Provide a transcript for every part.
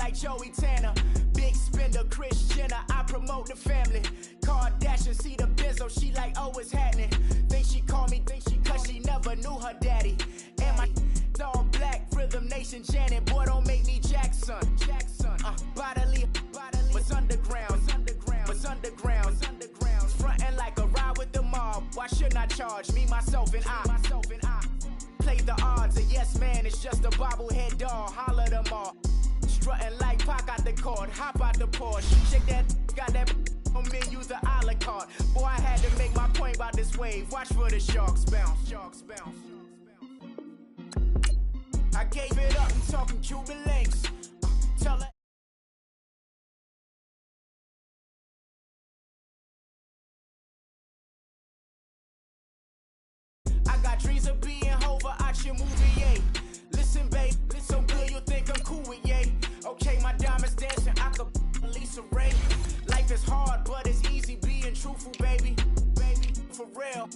like Joey Tanner. Big spender, Kris Jenner, I promote the family. Kardashian, see the Benzo, she like, oh, it's happening. Think she call me, cause she never knew her daddy. And my all black, Rhythm Nation, Janet, boy, don't make me Jackson. Bodily, what's underground, what's underground. Frontin' like a ride with the mob. Why shouldn't I charge me, myself, and I? Play the odds, a yes man, it's just a bobblehead doll. Holler them all. Strutting like Pac out the court, hop out the Porsche. Shake that, got that on menus, the a la carte. Boy, I had to make my point about this wave. Watch for the sharks bounce, sharks bounce. I gave it up, I'm talking Cuban links. Tell her. I got dreams of being Hova out your movie, yay. Listen, babe, listen good, you think I'm cool with yay. Okay, my diamonds dancing, I could Lisa Ray. Life is hard, but it's easy being truthful, baby. For real,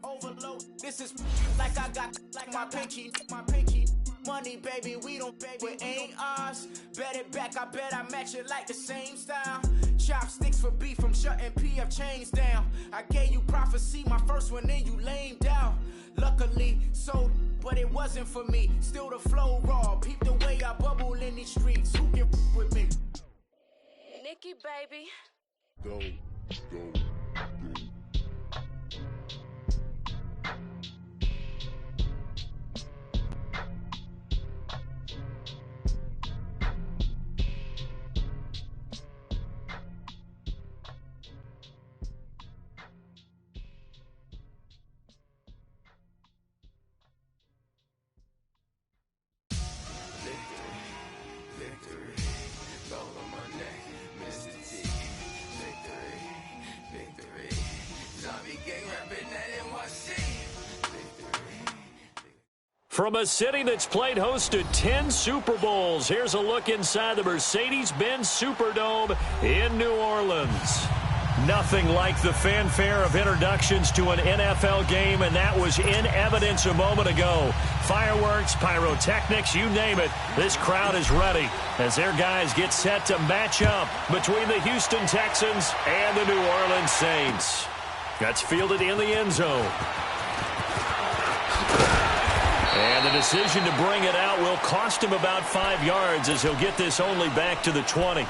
overload. This is like I got like my pinky. Money, baby, we don't pay, but ain't ours. Bet it back, I bet I match it like the same style. Chopsticks for beef, I'm shutting PF chains down. I gave you prophecy, my first one, then you lamed out. Luckily, sold, but it wasn't for me. Still the flow raw, peep the way I bubble in these streets. Who can with me? Nikki, baby. Go. From a city that's played host to 10 Super Bowls, here's a look inside the Mercedes-Benz Superdome in New Orleans. Nothing like the fanfare of introductions to an NFL game, and that was in evidence a moment ago. Fireworks, pyrotechnics, you name it. This crowd is ready as their guys get set to match up between the Houston Texans and the New Orleans Saints. That's fielded in the end zone. And the decision to bring it out will cost him about 5 yards as he'll get this only back to the 20.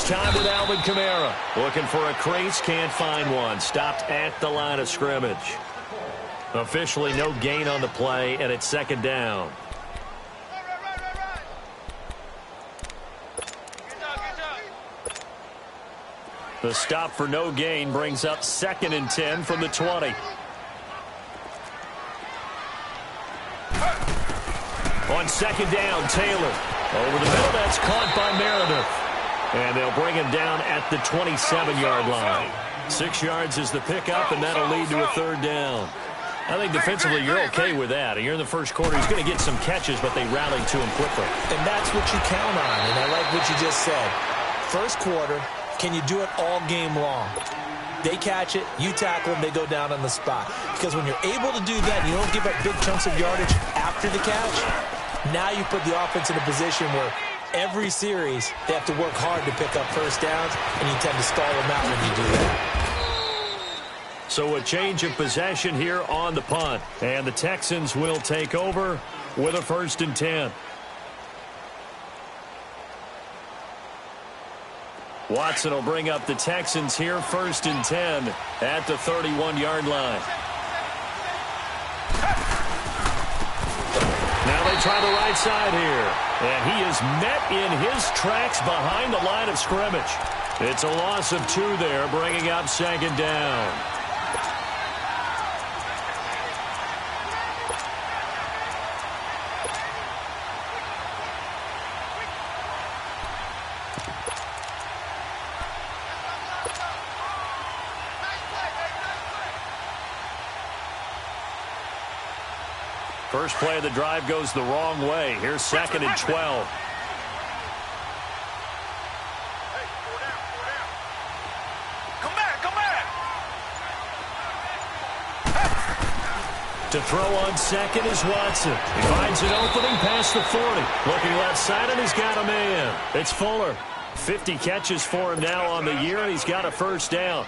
Time with Alvin Kamara. Looking for a crease, can't find one. Stopped at the line of scrimmage. Officially no gain on the play, and it's second down. The stop for no gain brings up 2nd and 10 from the 20. On second down, Taylor. Over the middle, that's caught by Meredith. And they'll bring him down at the 27-yard line. 6 yards is the pickup, and that'll lead to a third down. I think defensively you're okay with that. You're in the first quarter. He's going to get some catches, but they rallied to him quickly. And that's what you count on, and I like what you just said. First quarter, can you do it all game long? They catch it, you tackle them, they go down on the spot. Because when you're able to do that, and you don't give up big chunks of yardage after the catch, now you put the offense in a position where every series, they have to work hard to pick up first downs, and you tend to stall them out when you do that. So a change of possession here on the punt, and the Texans will take over with a 1st and 10. Watson will bring up the Texans here, 1st and 10 at the 31-yard line. Now they try the right side here. And he is met in his tracks behind the line of scrimmage. It's a loss of 2 there, bringing up 2nd down. First play of the drive goes the wrong way. Here's 2nd and 12. To throw on second is Watson. He finds an opening past the 40. Looking left side, and he's got a man. It's Fuller. 50 catches for him now on the year, and he's got a first down.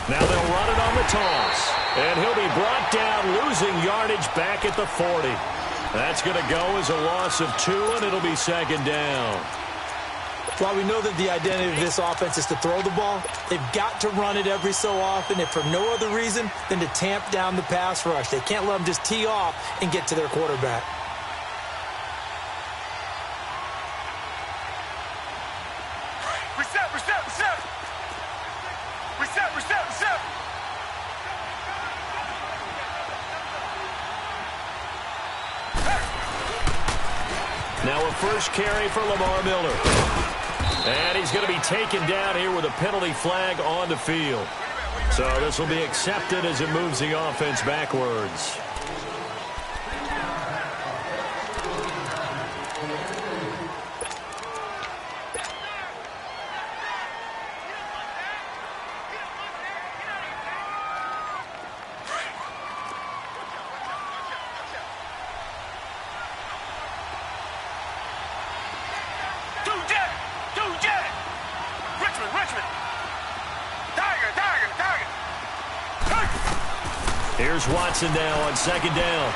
Now they'll run it on the toss. And he'll be brought down, losing yardage back at the 40. That's going to go as a loss of 2, and it'll be 2nd down. While we know that the identity of this offense is to throw the ball, they've got to run it every so often, if for no other reason than to tamp down the pass rush. They can't let them just tee off and get to their quarterback. Now a first carry for Lamar Miller. And he's going to be taken down here with a penalty flag on the field. So this will be accepted as it moves the offense backwards. Here's Watson now on 2nd down.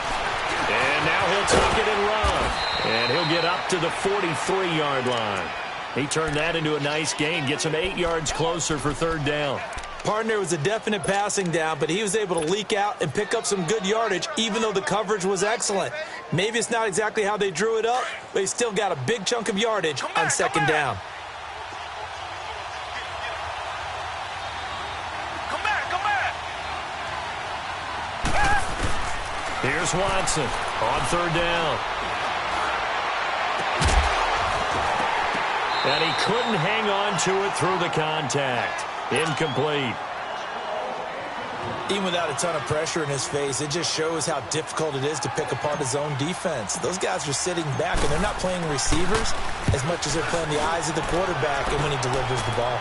And now he'll take it and run. And he'll get up to the 43-yard line. He turned that into a nice gain, gets him 8 yards closer for 3rd down. Partner was a definite passing down, but he was able to leak out and pick up some good yardage, even though the coverage was excellent. Maybe it's not exactly how they drew it up, but he still got a big chunk of yardage on 2nd down. Here's Watson on 3rd down. And he couldn't hang on to it through the contact. Incomplete. Even without a ton of pressure in his face, it just shows how difficult it is to pick apart his own defense. Those guys are sitting back, and they're not playing receivers as much as they're playing the eyes of the quarterback and when he delivers the ball.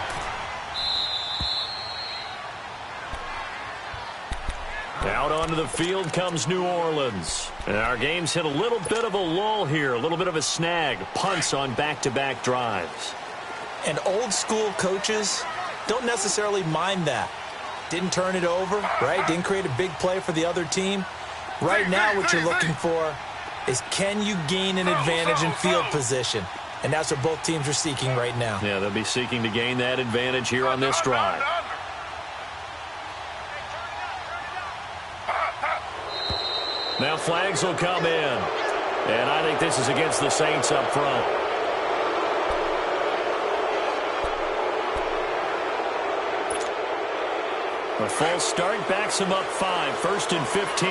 Out onto the field comes New Orleans. And our game's hit a little bit of a lull here, a little bit of a snag. Punts on back-to-back drives. And old-school coaches don't necessarily mind that. Didn't turn it over, right? Didn't create a big play for the other team. Right now what you're looking for is, can you gain an advantage in field position? And that's what both teams are seeking right now. Yeah, they'll be seeking to gain that advantage here on this drive. Now flags will come in. And I think this is against the Saints up front. A false start backs him up 5. 1st and 15.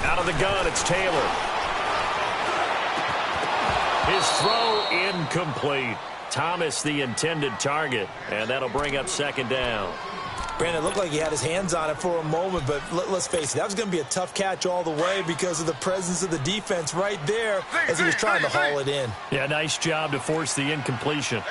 Out of the gun, it's Taylor. His throw incomplete. Thomas the intended target, and that'll bring up 2nd down. Brandon, it looked like he had his hands on it for a moment, but let's face it, that was going to be a tough catch all the way because of the presence of the defense right there as he was trying to haul it in. Yeah, nice job to force the incompletion.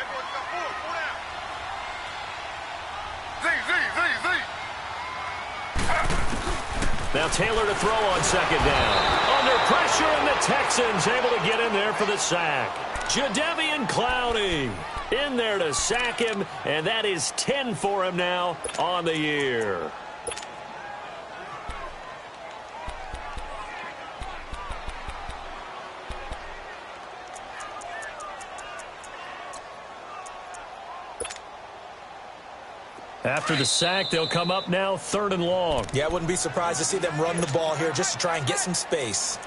Now Taylor to throw on 2nd down. Under pressure, and the Texans able to get in there for the sack. Jadeveon Clowney in there to sack him, and that is 10 for him now on the year. After the sack, they'll come up now 3rd and long. Yeah, I wouldn't be surprised to see them run the ball here just to try and get some space.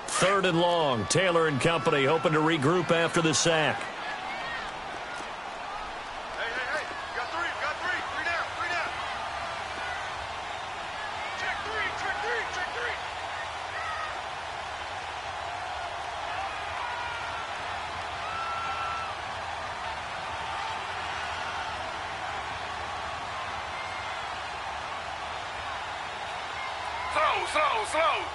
Third and long. Taylor and company hoping to regroup after the sack. Hey, you got three down. Check three. Slow. Z.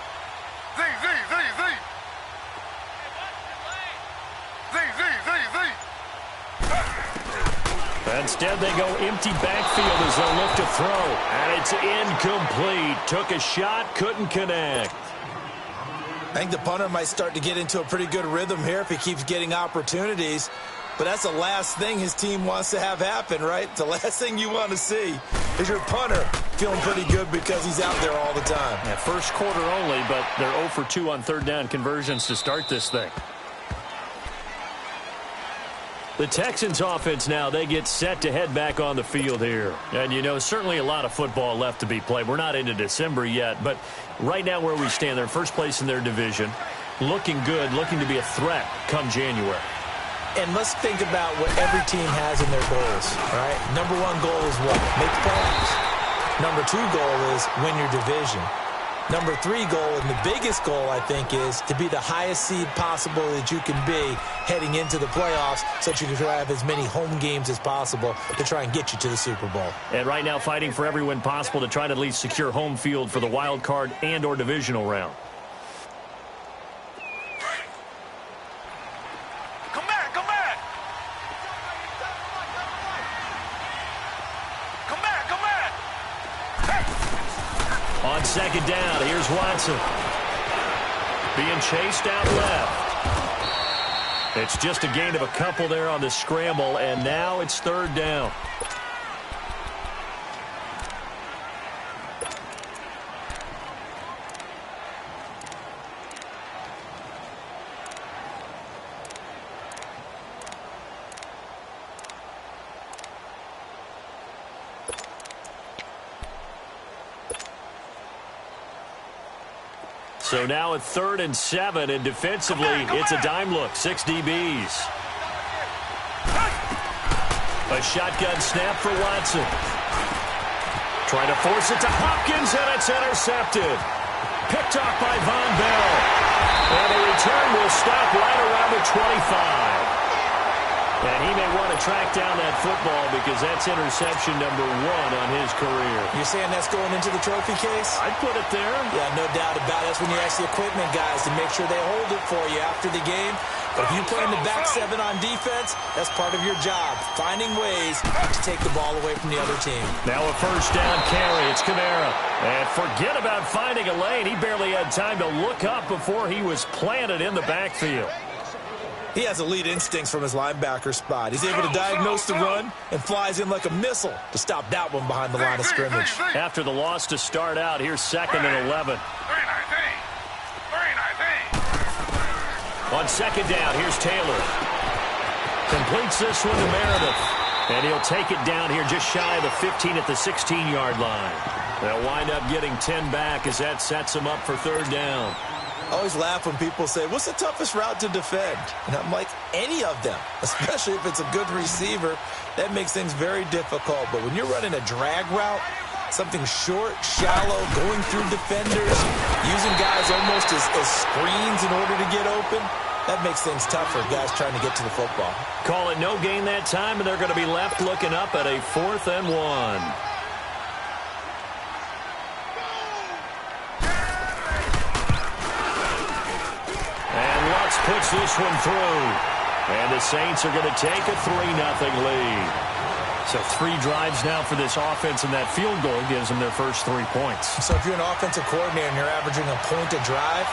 Instead, they go empty backfield as they'll look to throw. And it's incomplete. Took a shot, couldn't connect. I think the punter might start to get into a pretty good rhythm here if he keeps getting opportunities. But that's the last thing his team wants to have happen, right? The last thing you want to see is your punter feeling pretty good because he's out there all the time. Yeah, first quarter only, but they're 0 for 2 on third down conversions to start this thing. The Texans offense now, they get set to head back on the field here. And, you know, certainly a lot of football left to be played. We're not into December yet, but right now where we stand, they're first place in their division. Looking good, looking to be a threat come January. And let's think about what every team has in their goals, right? Number one goal is what? Make the playoffs. Number two goal is win your division. Number three goal, and the biggest goal, I think, is to be the highest seed possible that you can be heading into the playoffs so that you can have as many home games as possible to try and get you to the Super Bowl. And right now fighting for every win possible to try to at least secure home field for the wild card and or divisional round. Come back. On second down, here's Watson. Being chased out left. It's just a gain of a couple there on the scramble, and now it's third down. So now at 3rd and 7, and defensively, it's a dime look. 6 DBs. A shotgun snap for Watson. Trying to force it to Hopkins, and it's intercepted. Picked off by Von Bell. And the return will stop right around the 25. And he may want to track down that football because that's interception number 1 on his career. You're saying that's going into the trophy case? I'd put it there. Yeah, no doubt about it. That's when you ask the equipment guys to make sure they hold it for you after the game. But if you play in the back 7 on defense, that's part of your job, finding ways to take the ball away from the other team. Now a first down carry. It's Kamara. And forget about finding a lane. He barely had time to look up before he was planted in the backfield. He has elite instincts from his linebacker spot. He's able to diagnose the run and flies in like a missile to stop that one behind the line of scrimmage. After the loss to start out, here's 2nd and 11. On second down, here's Taylor. Completes this one to Meredith. And he'll take it down here just shy of the 15 at the 16-yard line. They'll wind up getting 10 back as that sets them up for third down. I always laugh when people say, what's the toughest route to defend? And I'm like, any of them, especially if it's a good receiver. That makes things very difficult. But when you're running a drag route, something short, shallow, going through defenders, using guys almost as screens in order to get open, that makes things tough for guys trying to get to the football. Call it no gain that time, and they're going to be left looking up at a 4th and 1. Puts this one through. And the Saints are going to take a 3-0 lead. So 3 drives now for this offense, and that field goal gives them their first 3 points. So if you're an offensive coordinator and you're averaging a point a drive,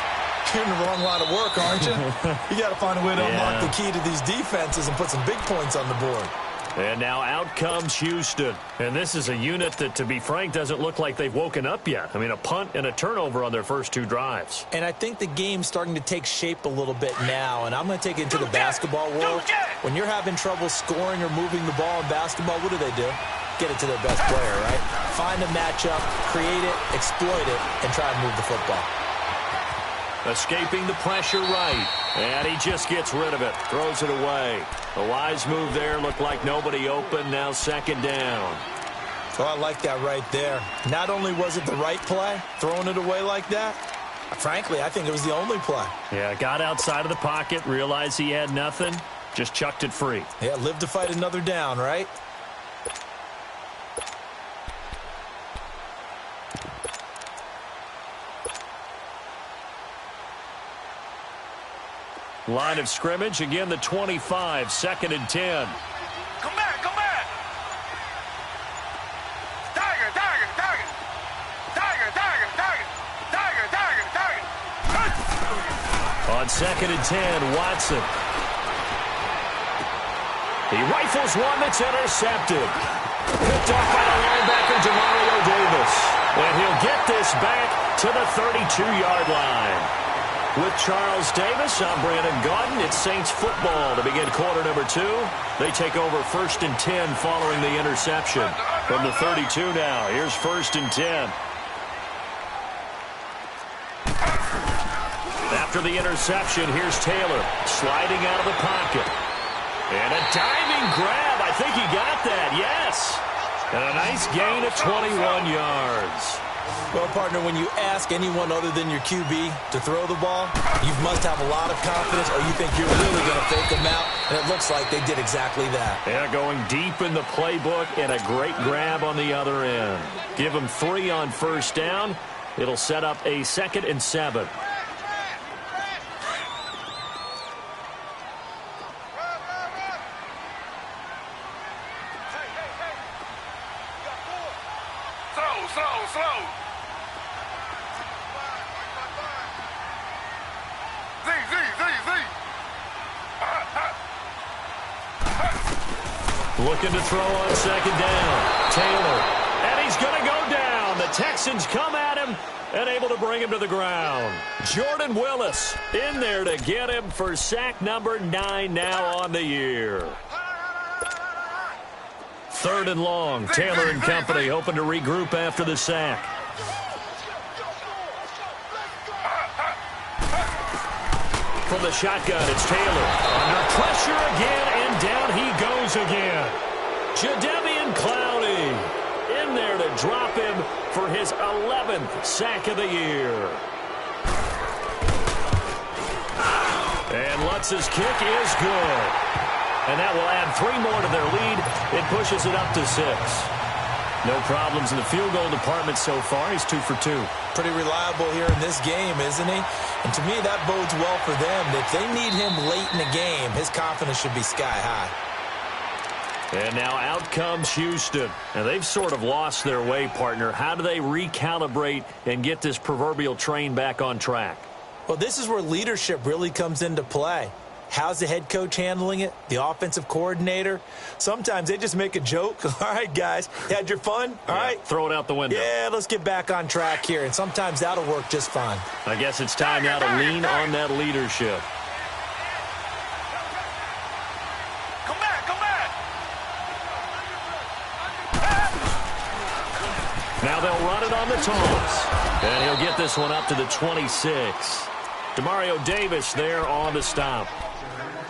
you're in the wrong line of work, aren't you? You got to find a way to unlock the key to these defenses and put some big points on the board. And now out comes Houston. And this is a unit that, to be frank, doesn't look like they've woken up yet. I mean, a punt and a turnover on their first 2 drives. And I think the game's starting to take shape a little bit now. And I'm going to take it into the basketball world. When you're having trouble scoring or moving the ball in basketball, what do? get it to their best player, right? Find a matchup, create it, exploit it, and try and move the football. Escaping the pressure right. And he just gets rid of it. Throws it away. A wise move there. Looked like nobody open. Now second down. Oh, I like that right there. Not only was it the right play, throwing it away like that, frankly, I think it was the only play. Yeah, got outside of the pocket, realized he had nothing, just chucked it free. Yeah, live to fight another down, right? Line of scrimmage, again the 25, 2nd and 10. Come back, come back. Tiger, tiger, tiger. Tiger, tiger, tiger. Tiger, tiger, tiger. On 2nd and 10, Watson. He rifles one that's intercepted. Picked off by the linebacker, Demario Davis. And he'll get this back to the 32-yard line. With Charles Davis, I'm Brandon Gaudin. It's Saints football to begin quarter number 2. They take over 1st and 10 following the interception. From the 32 now, here's 1st and 10. After the interception, here's Taylor sliding out of the pocket. And a diving grab. I think he got that, yes. And a nice gain of 21 yards. Well, partner, when you ask anyone other than your QB to throw the ball, you must have a lot of confidence or you think you're really going to fake them out, and it looks like they did exactly that. Yeah, going deep in the playbook and a great grab on the other end. Give them 3 on 1st down. It'll set up a 2nd and 7. Slow. Looking to throw on 2nd down. Taylor. And he's going to go down. The Texans come at him and able to bring him to the ground. Jordan Willis in there to get him for sack number 9 now on the year. 3rd and long. Taylor and company hoping to regroup after the sack. From the shotgun, it's Taylor. Under pressure again, and down he goes again. Jadeveon Clowney in there to drop him for his 11th sack of the year. And Lutz's kick is good. And that will add 3 more to their lead. It pushes it up to 6. No problems in the field goal department so far. He's 2 for 2. Pretty reliable here in this game, isn't he? And to me, that bodes well for them. If they need him late in the game, his confidence should be sky high. And now out comes Houston. And they've sort of lost their way, partner. How do they recalibrate and get this proverbial train back on track? Well, this is where leadership really comes into play. How's the head coach handling it? The offensive coordinator? Sometimes they just make a joke. All right, guys, had your fun? All right. Throw it out the window. Yeah, let's get back on track here. And sometimes that'll work just fine. I guess it's time now to lean on that leadership. Come back. Now they'll run it on the toss. And he'll get this one up to the 26. Demario Davis there on the stop.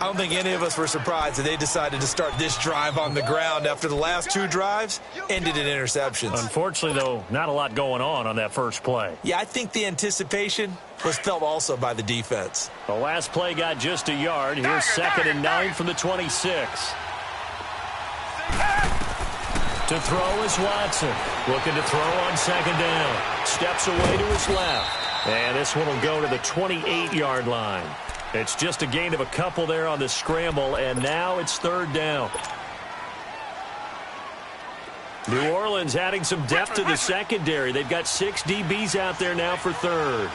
I don't think any of us were surprised that they decided to start this drive on the ground after the last 2 drives ended in interceptions. Unfortunately, though, not a lot going on that first play. Yeah, I think the anticipation was felt also by the defense. The last play got just a yard. Here's 2nd and 9 from the 26. To throw is Watson. Looking to throw on 2nd down. Steps away to his left. And this one will go to the 28-yard line. It's just a gain of a couple there on the scramble, and now it's 3rd down. New Orleans adding some depth to the secondary. They've got 6 DBs out there now for 3rd.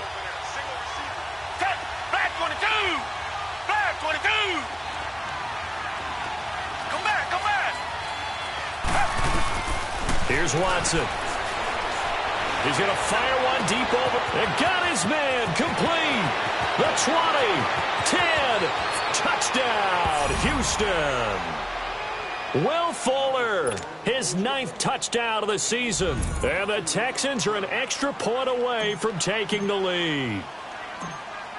Black 22. Black 22. Come back. Here's Watson. He's going to fire one deep over. And got his man complete. The 20, 10, touchdown, Houston. Will Fuller, his 9th touchdown of the season. And the Texans are an extra point away from taking the lead.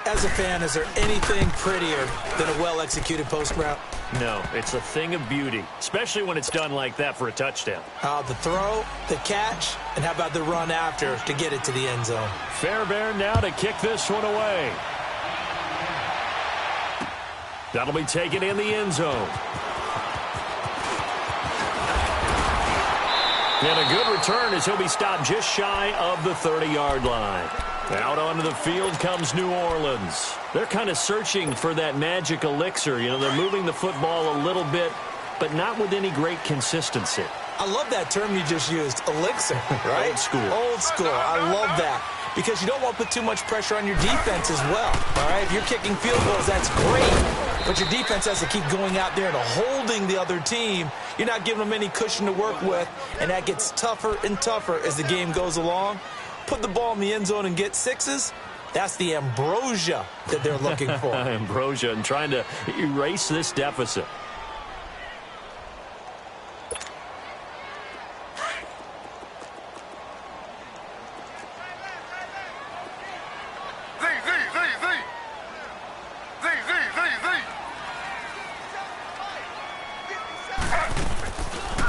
As a fan, is there anything prettier than a well-executed post route? No, it's a thing of beauty, especially when it's done like that for a touchdown. The throw, the catch, and how about the run after to get it to the end zone? Fairbairn now to kick this one away. That'll be taken in the end zone. And a good return as he'll be stopped just shy of the 30-yard line. Out onto the field comes New Orleans. They're kind of searching for that magic elixir. You know, they're moving the football a little bit, but not with any great consistency. I love that term you just used, elixir, right? Old school. Old school. I love that. Because you don't want to put too much pressure on your defense as well. All right, if you're kicking field goals, that's great. But your defense has to keep going out there and holding the other team. You're not giving them any cushion to work with, and that gets tougher and tougher as the game goes along. Put the ball in the end zone and get sixes. That's the ambrosia that they're looking for. Ambrosia and trying to erase this deficit.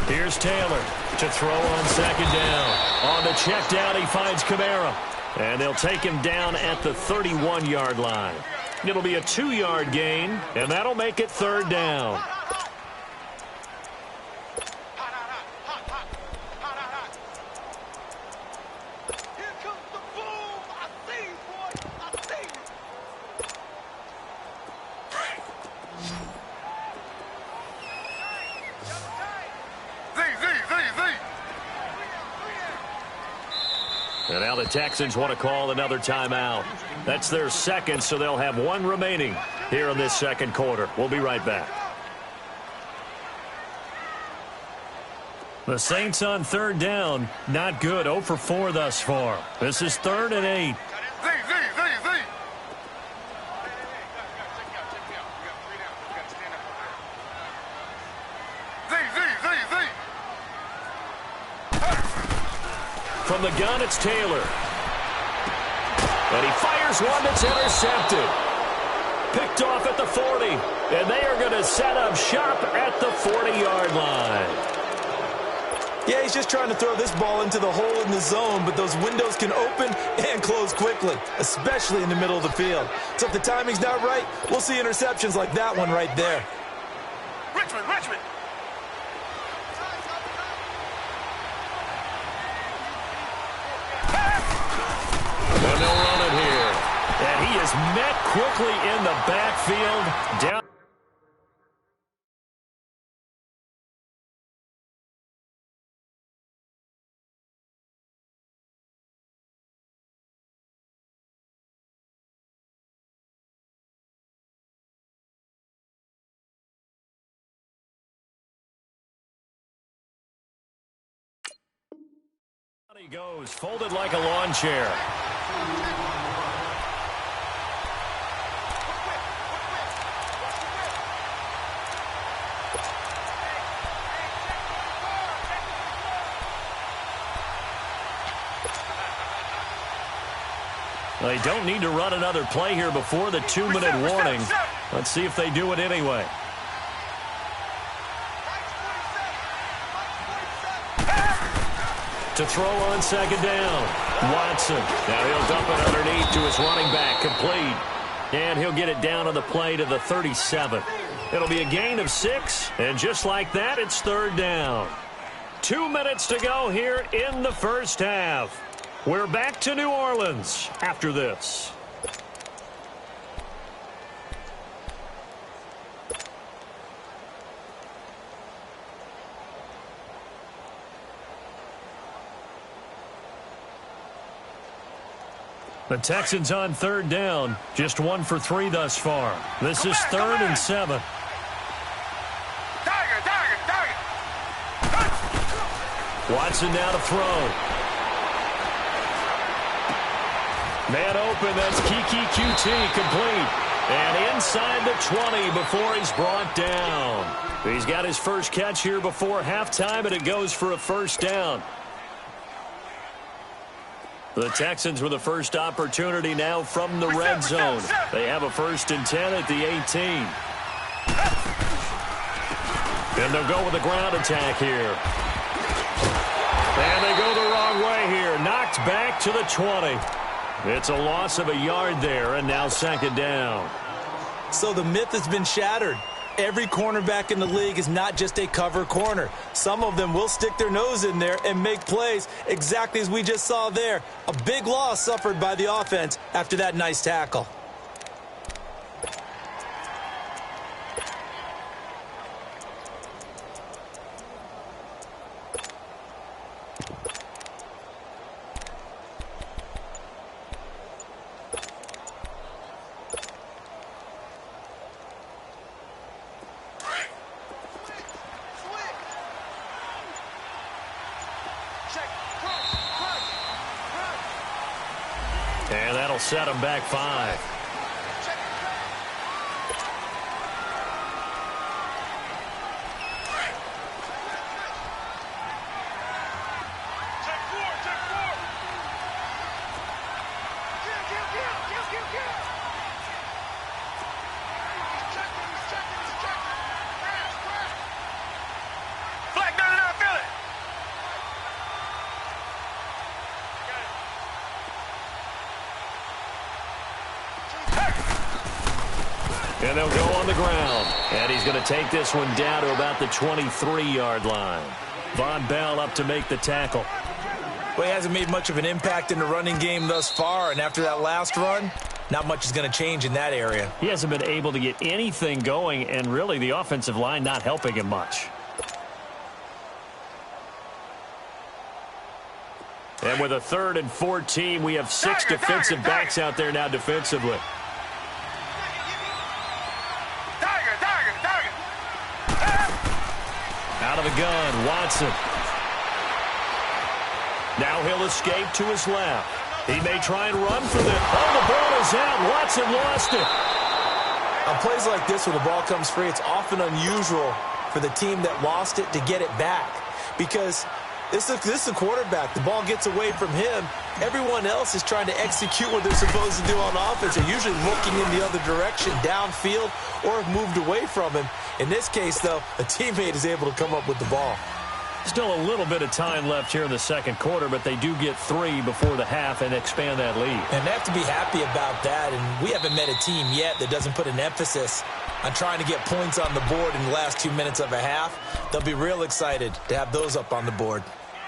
Here's Taylor to throw on second down. On the check down, he finds Kamara. And they'll take him down at the 31-yard line. It'll be a 2-yard gain, and that'll make it third down. And now the Texans want to call another timeout. That's their second, so they'll have one remaining here in this second quarter. We'll be right back. The Saints on third down, not good. 0 for 4 thus far. This is 3rd and 8. From the gun, it's Taylor. And he fires one that's intercepted. Picked off at the 40. And they are going to set up shop at the 40-yard line. Yeah, he's just trying to throw this ball into the hole in the zone, but those windows can open and close quickly, especially in the middle of the field. So if the timing's not right, we'll see interceptions like that one right there. Richmond. And they'll run it here. And he is met quickly in the backfield. Down. He goes, folded like a lawn chair. They don't need to run another play here before the 2-minute warning. Let's see if they do it anyway. To throw on second down. Watson. Now he'll dump it underneath to his running back. Complete. And he'll get it down on the play to the 37. It'll be a gain of 6. And just like that, it's third down. 2 minutes to go here in the first half. We're back to New Orleans after this. The Texans on third down, just 1 for 3 thus far. This is 3rd and 7. Watson now to throw. Man open, that's Kiki QT complete. And inside the 20 before he's brought down. He's got his first catch here before halftime, and it goes for a first down. The Texans with the first opportunity now from the red zone. They have a 1st and 10 at the 18. And they'll go with a ground attack here. And they go the wrong way here. Knocked back to the 20. It's a loss of a yard there, and now 2nd down. So the myth has been shattered. Every cornerback in the league is not just a cover corner. Some of them will stick their nose in there and make plays exactly as we just saw there. A big loss suffered by the offense after that nice tackle. And that'll set him back 5. And they'll go on the ground. And he's going to take this one down to about the 23-yard line. Von Bell up to make the tackle. Well, he hasn't made much of an impact in the running game thus far, and after that last run, not much is going to change in that area. He hasn't been able to get anything going, and really the offensive line not helping him much. And with a 3rd and 14, we have 6 defensive backs out there now defensively. Out of the gun, Watson. Now he'll escape to his left. He may try and run for this. Oh, the ball is out. Watson lost it. On plays like this where the ball comes free, it's often unusual for the team that lost it to get it back. Because this is a quarterback. The ball gets away from him. Everyone else is trying to execute what they're supposed to do on offense. They're usually looking in the other direction, downfield, or have moved away from him. In this case, though, a teammate is able to come up with the ball. Still a little bit of time left here in the 2nd quarter, but they do get 3 before the half and expand that lead. And they have to be happy about that, and we haven't met a team yet that doesn't put an emphasis on trying to get points on the board in the last 2 minutes of a half. They'll be real excited to have those up on the board.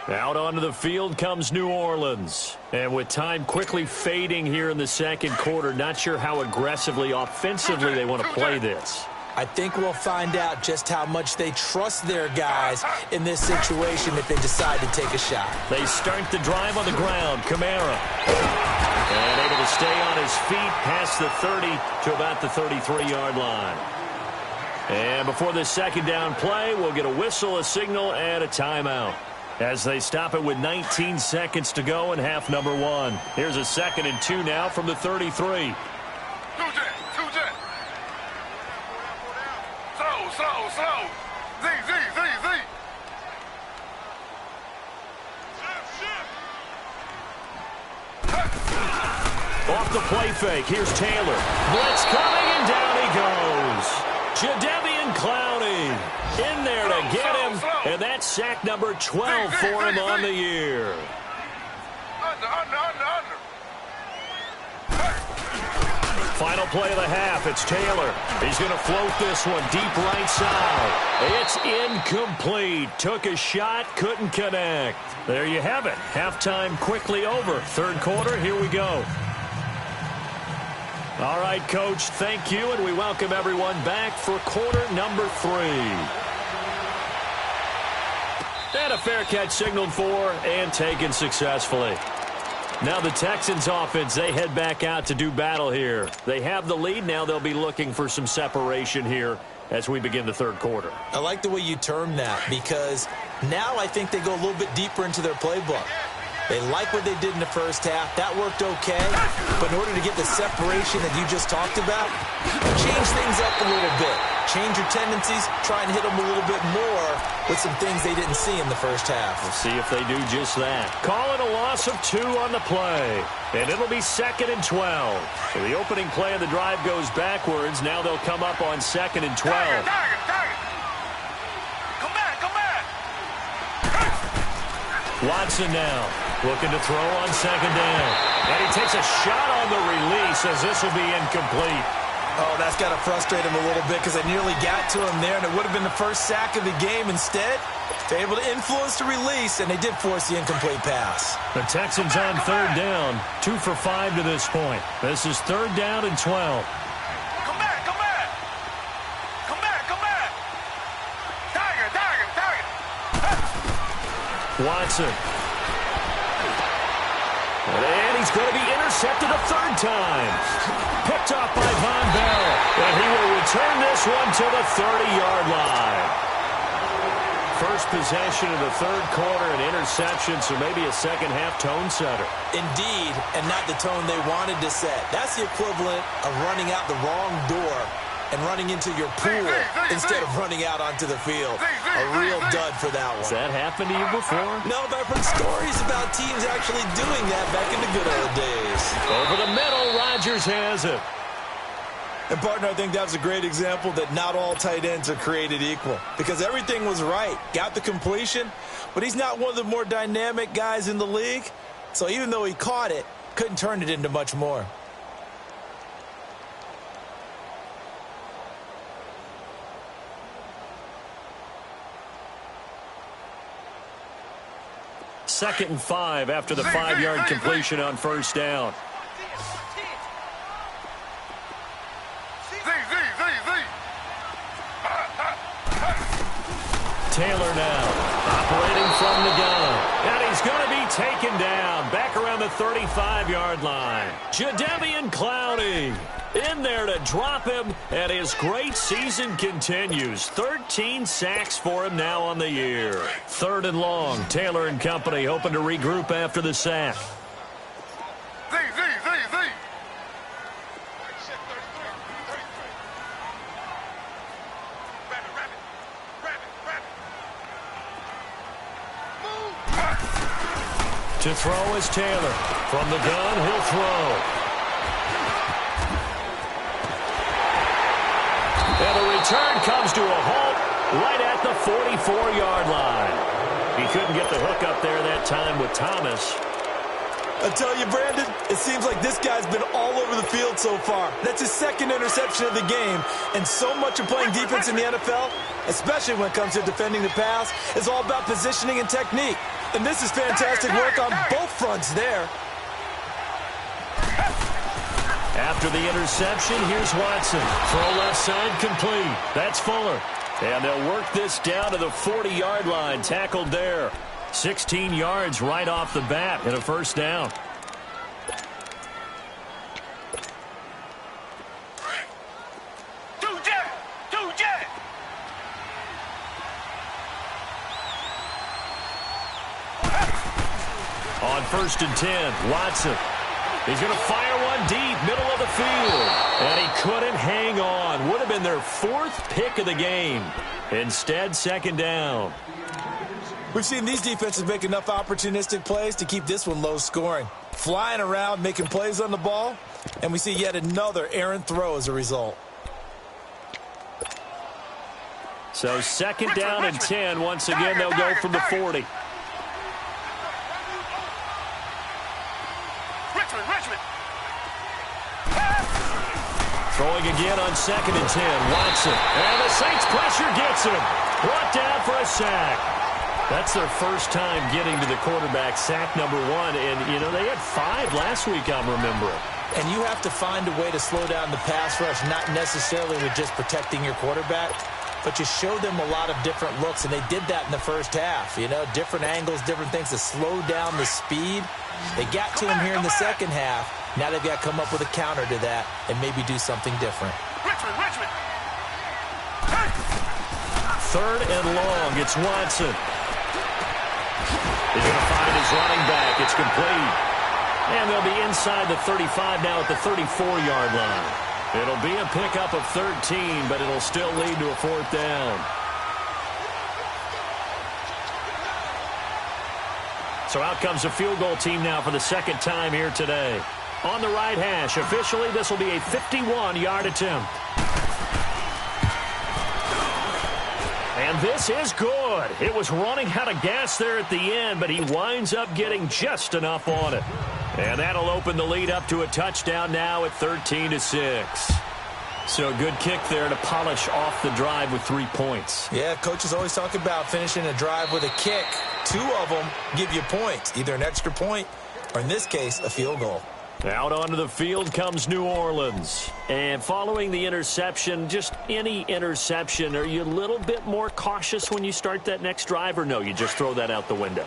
Out onto the field comes New Orleans. And with time quickly fading here in the 2nd quarter, not sure how aggressively, offensively they want to play this. I think we'll find out just how much they trust their guys in this situation if they decide to take a shot. They start the drive on the ground. Kamara. And able to stay on his feet past the 30 to about the 33-yard line. And before this 2nd down play, we'll get a whistle, a signal, and a timeout. As they stop it with 19 seconds to go in half number 1. Here's a 2nd and 2 now from the 33. Slow. Z. Off the play fake. Here's Taylor. Blitz coming, and down he goes. Jadeveon Clowney in there to get him. And that's sack number 12 for him on the year. Under. Final play of the half. It's Taylor. He's going to float this one deep right side. It's incomplete. Took a shot, couldn't connect. There you have it. Halftime quickly over. 3rd quarter, here we go. All right, Coach, thank you, and we welcome everyone back for quarter number 3. And a fair catch signaled for and taken successfully. Now the Texans offense, they head back out to do battle here. They have the lead. Now they'll be looking for some separation here as we begin the 3rd quarter. I like the way you term that because now I think they go a little bit deeper into their playbook. They like what they did in the first half. That worked okay. But in order to get the separation that you just talked about, change things up a little bit. Change your tendencies. Try and hit them a little bit more with some things they didn't see in the first half. We'll see if they do just that. Call it a loss of 2 on the play. And it'll be 2nd and 12. So the opening play of the drive goes backwards. Now they'll come up on 2nd and 12. Target. Come back. Watson now looking to throw on 2nd down. And he takes a shot on the release as this will be incomplete. Oh, that's got to frustrate him a little bit because they nearly got to him there, and it would have been the first sack of the game. Instead, they're able to influence the release, and they did force the incomplete pass. The Texans on 3rd down, 2 for 5 to this point. This is 3rd down and 12. Come back. Target. Watson. And he's going to be intercepted a 3rd time. Picked off by Von Bell. And he will return this one to the 30-yard line. First possession of the 3rd quarter, an interception, so maybe a second-half tone setter. Indeed, and not the tone they wanted to set. That's the equivalent of running out the wrong door and running into your pool instead of running out onto the field. A real dud for that one. Has that happened to you before? No, but I've heard stories about teams actually doing that back in the good old days. Over the middle, Rodgers has it. And, partner, I think that's a great example that not all tight ends are created equal. Because everything was right. Got the completion, but he's not one of the more dynamic guys in the league. So even though he caught it, couldn't turn it into much more. Second and 5 after the 5-yard completion on 1st down. Taylor now operating from the gun. And he's going to be taken down back around the 35-yard line. Jadeveon Clowney in there to drop him, and his great season continues. 13 sacks for him now on the year. 3rd and long. Taylor and company hoping to regroup after the sack. To throw is Taylor. From the gun, he'll throw. And the return comes to a halt right at the 44-yard line. He couldn't get the hook up there that time with Thomas. I tell you, Brandon, it seems like this guy's been all over the field so far. That's his 2nd interception of the game. And so much of playing defense in the NFL, especially when it comes to defending the pass, is all about positioning and technique. And this is fantastic work on both fronts there. After the interception, here's Watson. Throw left side complete. That's Fuller. And they'll work this down to the 40-yard line. Tackled there. 16 yards right off the bat and a 1st down. On 1st and 10, Watson. He's going to fire one deep, middle of the field. And he couldn't hang on. Would have been their 4th pick of the game. Instead, 2nd down. We've seen these defenses make enough opportunistic plays to keep this one low scoring. Flying around, making plays on the ball, and we see yet another errant throw as a result. So 2nd down and 10. Once again, they'll go from the 40. Throwing again on 2nd and 10. Watson. And the Saints pressure gets him. Brought down for a sack. That's their first time getting to the quarterback, sack number 1. And, you know, they had 5 last week, I'm remembering. And you have to find a way to slow down the pass rush, not necessarily with just protecting your quarterback, but you show them a lot of different looks, and they did that in the first half. You know, different angles, different things to slow down the speed. They got to him here in the second half. Now they've got to come up with a counter to that and maybe do something different. Richmond. 3rd and long. It's Watson. He's going to find his running back. It's complete. And they'll be inside the 35 now at the 34-yard line. It'll be a pickup of 13, but it'll still lead to a 4th down. So out comes a field goal team now for the second time here today. On the right hash, officially this will be a 51-yard attempt. And this is good. It was running out of gas there at the end, but he winds up getting just enough on it. And that'll open the lead up to a touchdown now at 13-6. So a good kick there to polish off the drive with 3 points. Yeah, coaches always talk about finishing a drive with a kick. 2 of them give you points, either an extra point or, in this case, a field goal. Out onto the field comes New Orleans. And following the interception, just any interception, are you a little bit more cautious when you start that next drive, or no, you just throw that out the window?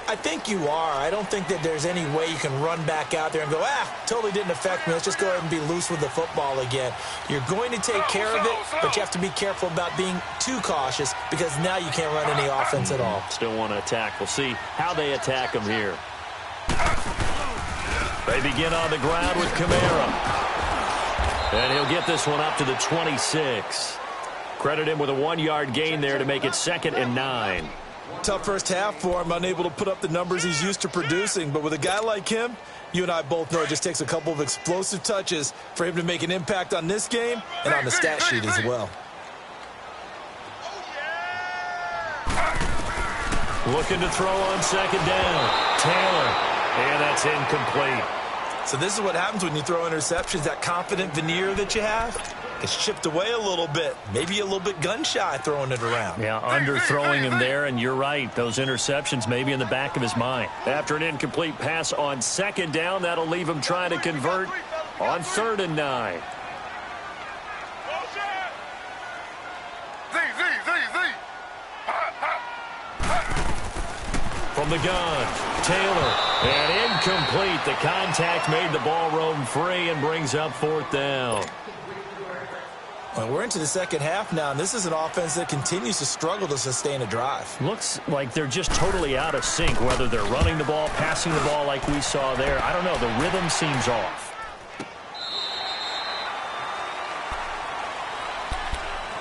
I think you are. I don't think that there's any way you can run back out there and go, totally didn't affect me. Let's just go ahead and be loose with the football again. You're going to take care of it, but you have to be careful about being too cautious because now you can't run any offense at all. Still want to attack. We'll see how they attack him here. They begin on the ground with Kamara. And he'll get this one up to the 26. Credit him with a 1-yard gain there to make it 2nd and 9. Tough first half for him, unable to put up the numbers he's used to producing. But with a guy like him, you and I both know it just takes a couple of explosive touches for him to make an impact on this game and on the stat sheet as well. Looking to throw on 2nd down. Taylor. And that's incomplete. So this is what happens when you throw interceptions. That confident veneer that you have, it's chipped away a little bit. Maybe a little bit gun-shy throwing it around. Yeah, underthrowing him there, and you're right. Those interceptions may be in the back of his mind. After an incomplete pass on 2nd down, that'll leave him trying to convert on 3rd and 9. From the gun, Taylor, and incomplete. The contact made the ball roam free and brings up 4th down. Well, we're into the second half now, and this is an offense that continues to struggle to sustain a drive. Looks like they're just totally out of sync, whether they're running the ball, passing the ball like we saw there. I don't know. The rhythm seems off.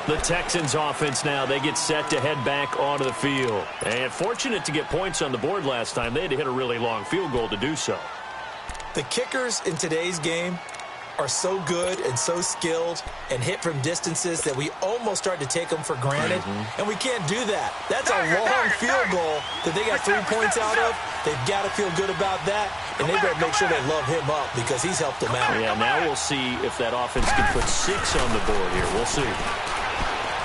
The Texans offense now, they get set to head back onto the field. And fortunate to get points on the board last time. They had to hit a really long field goal to do so. The kickers in today's game are so good and so skilled and hit from distances that we almost start to take them for granted. And we can't do that. That's a long field goal that they got 3 points out of. They've got to feel good about that, and they better make sure they love him up because he's helped them out. Yeah, now we'll see if that offense can put 6 on the board here. We'll see.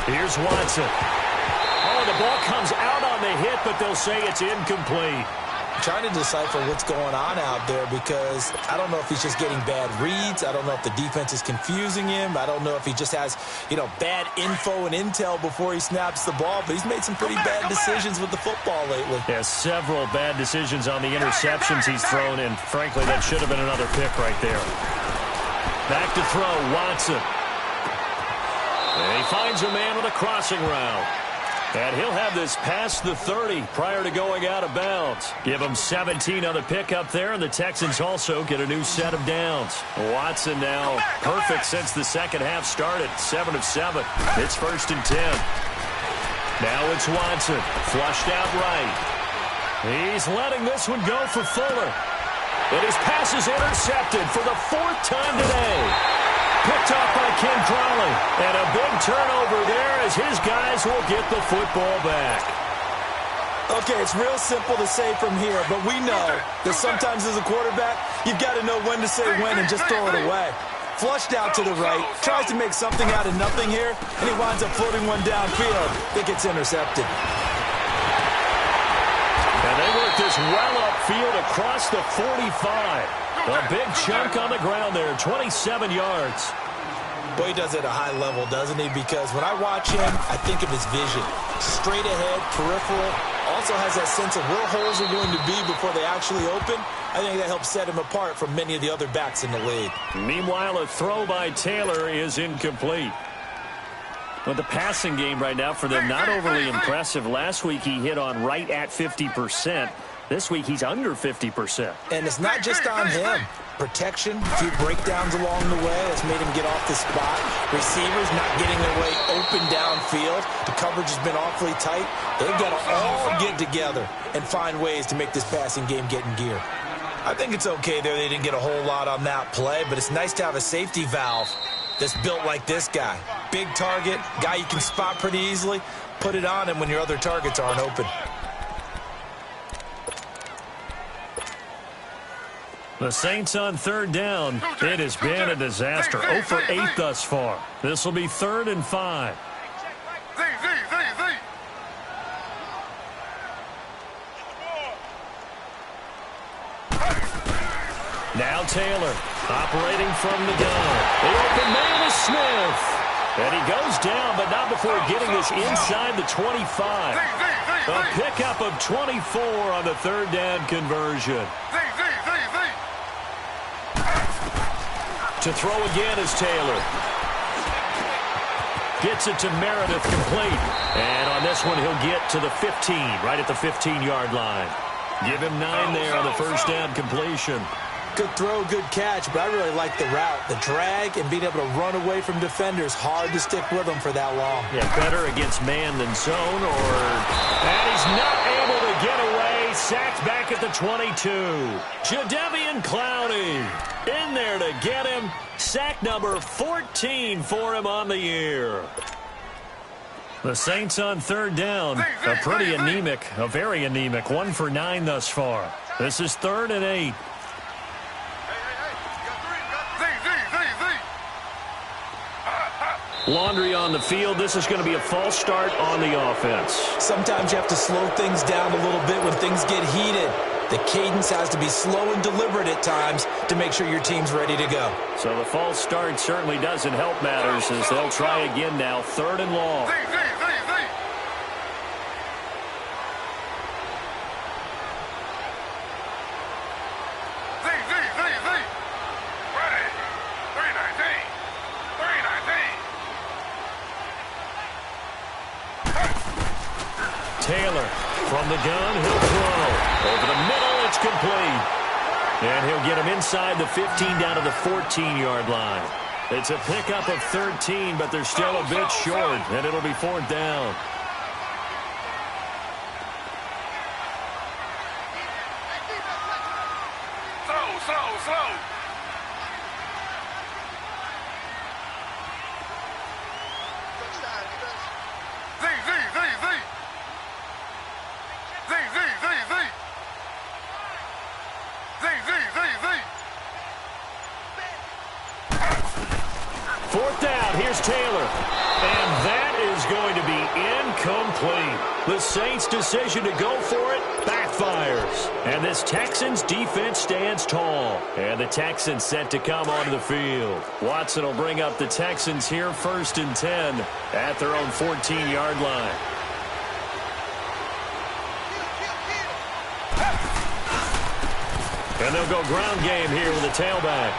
Here's Watson. Oh, the ball comes out on the hit, but they'll say it's incomplete. Trying to decipher what's going on out there because I don't know if he's just getting bad reads. I don't know if the defense is confusing him. I don't know if he just has, bad info and intel before he snaps the ball. But he's made some pretty bad decisions with the football lately. Yeah, several bad decisions on the interceptions he's thrown, and frankly, that should have been another pick right there. Back to throw, Watson. And he finds a man with a crossing route. And he'll have this past the 30 prior to going out of bounds. Give him 17 on the pickup there, and the Texans also get a new set of downs. Watson now perfect since the second half started, 7 of 7. It's 1st and 10. Now it's Watson, flushed out right. He's letting this one go for Fuller. And his pass is intercepted for the 4th time today. Picked off by Ken Crawley. And a big turnover there as his guys will get the football back. Okay, it's real simple to say from here, but we know that sometimes as a quarterback, you've got to know when to say when and just throw it away. Flushed out to the right, tries to make something out of nothing here, and he winds up floating one downfield that gets intercepted. And they work this well upfield across the 45. A big chunk on the ground there, 27 yards. Boy, he does it at a high level, doesn't he? Because when I watch him, I think of his vision. Straight ahead, peripheral. Also has that sense of where holes are going to be before they actually open. I think that helps set him apart from many of the other backs in the league. Meanwhile, a throw by Taylor is incomplete. But the passing game right now for them, not overly impressive. Last week he hit on right at 50%. This week, he's under 50%. And it's not just on him. Protection, a few breakdowns along the way that's made him get off the spot. Receivers not getting their way open downfield. The coverage has been awfully tight. They've got to all get together and find ways to make this passing game get in gear. I think it's okay there. They didn't get a whole lot on that play, but it's nice to have a safety valve that's built like this guy. Big target, guy you can spot pretty easily. Put it on him when your other targets aren't open. The Saints on third down. It has been a disaster. 0 for 8 thus far. This will be 3rd and 5. Now Taylor operating from the gun. The open man is Smith. And he goes down, but not before getting this inside the 25. A pickup of 24 on the 3rd down conversion. To throw again is Taylor. Gets it to Meredith, complete. And on this one, he'll get to the 15, right at the 15-yard line. Give him 9 there on the 1st down completion. Good throw, good catch, but I really like the route. The drag and being able to run away from defenders. Hard to stick with them for that long. Yeah, better against man than zone, and he's not able to get away. Sacked back at the 22. Jadeveon Clowney in there to get him. Sack number 14 for him on the year. The Saints on 3rd down. A pretty anemic, a very anemic 1 for 9 thus far. This is 3rd and 8. Laundry on the field. This is going to be a false start on the offense. Sometimes you have to slow things down a little bit when things get heated. The cadence has to be slow and deliberate at times to make sure your team's ready to go. So the false start certainly doesn't help matters as they'll try again now. 3rd and long. Taylor from the gun, he'll throw. Over the middle, it's complete. And he'll get him inside the 15 down to the 14-yard line. It's a pickup of 13, but they're still a bit short, and it'll be 4th down. Slow. Here's Taylor. And that is going to be incomplete. The Saints' decision to go for it backfires. And this Texans defense stands tall. And the Texans set to come onto the field. Watson will bring up the Texans here 1st and 10 at their own 14-yard line. And they'll go ground game here with a tailback.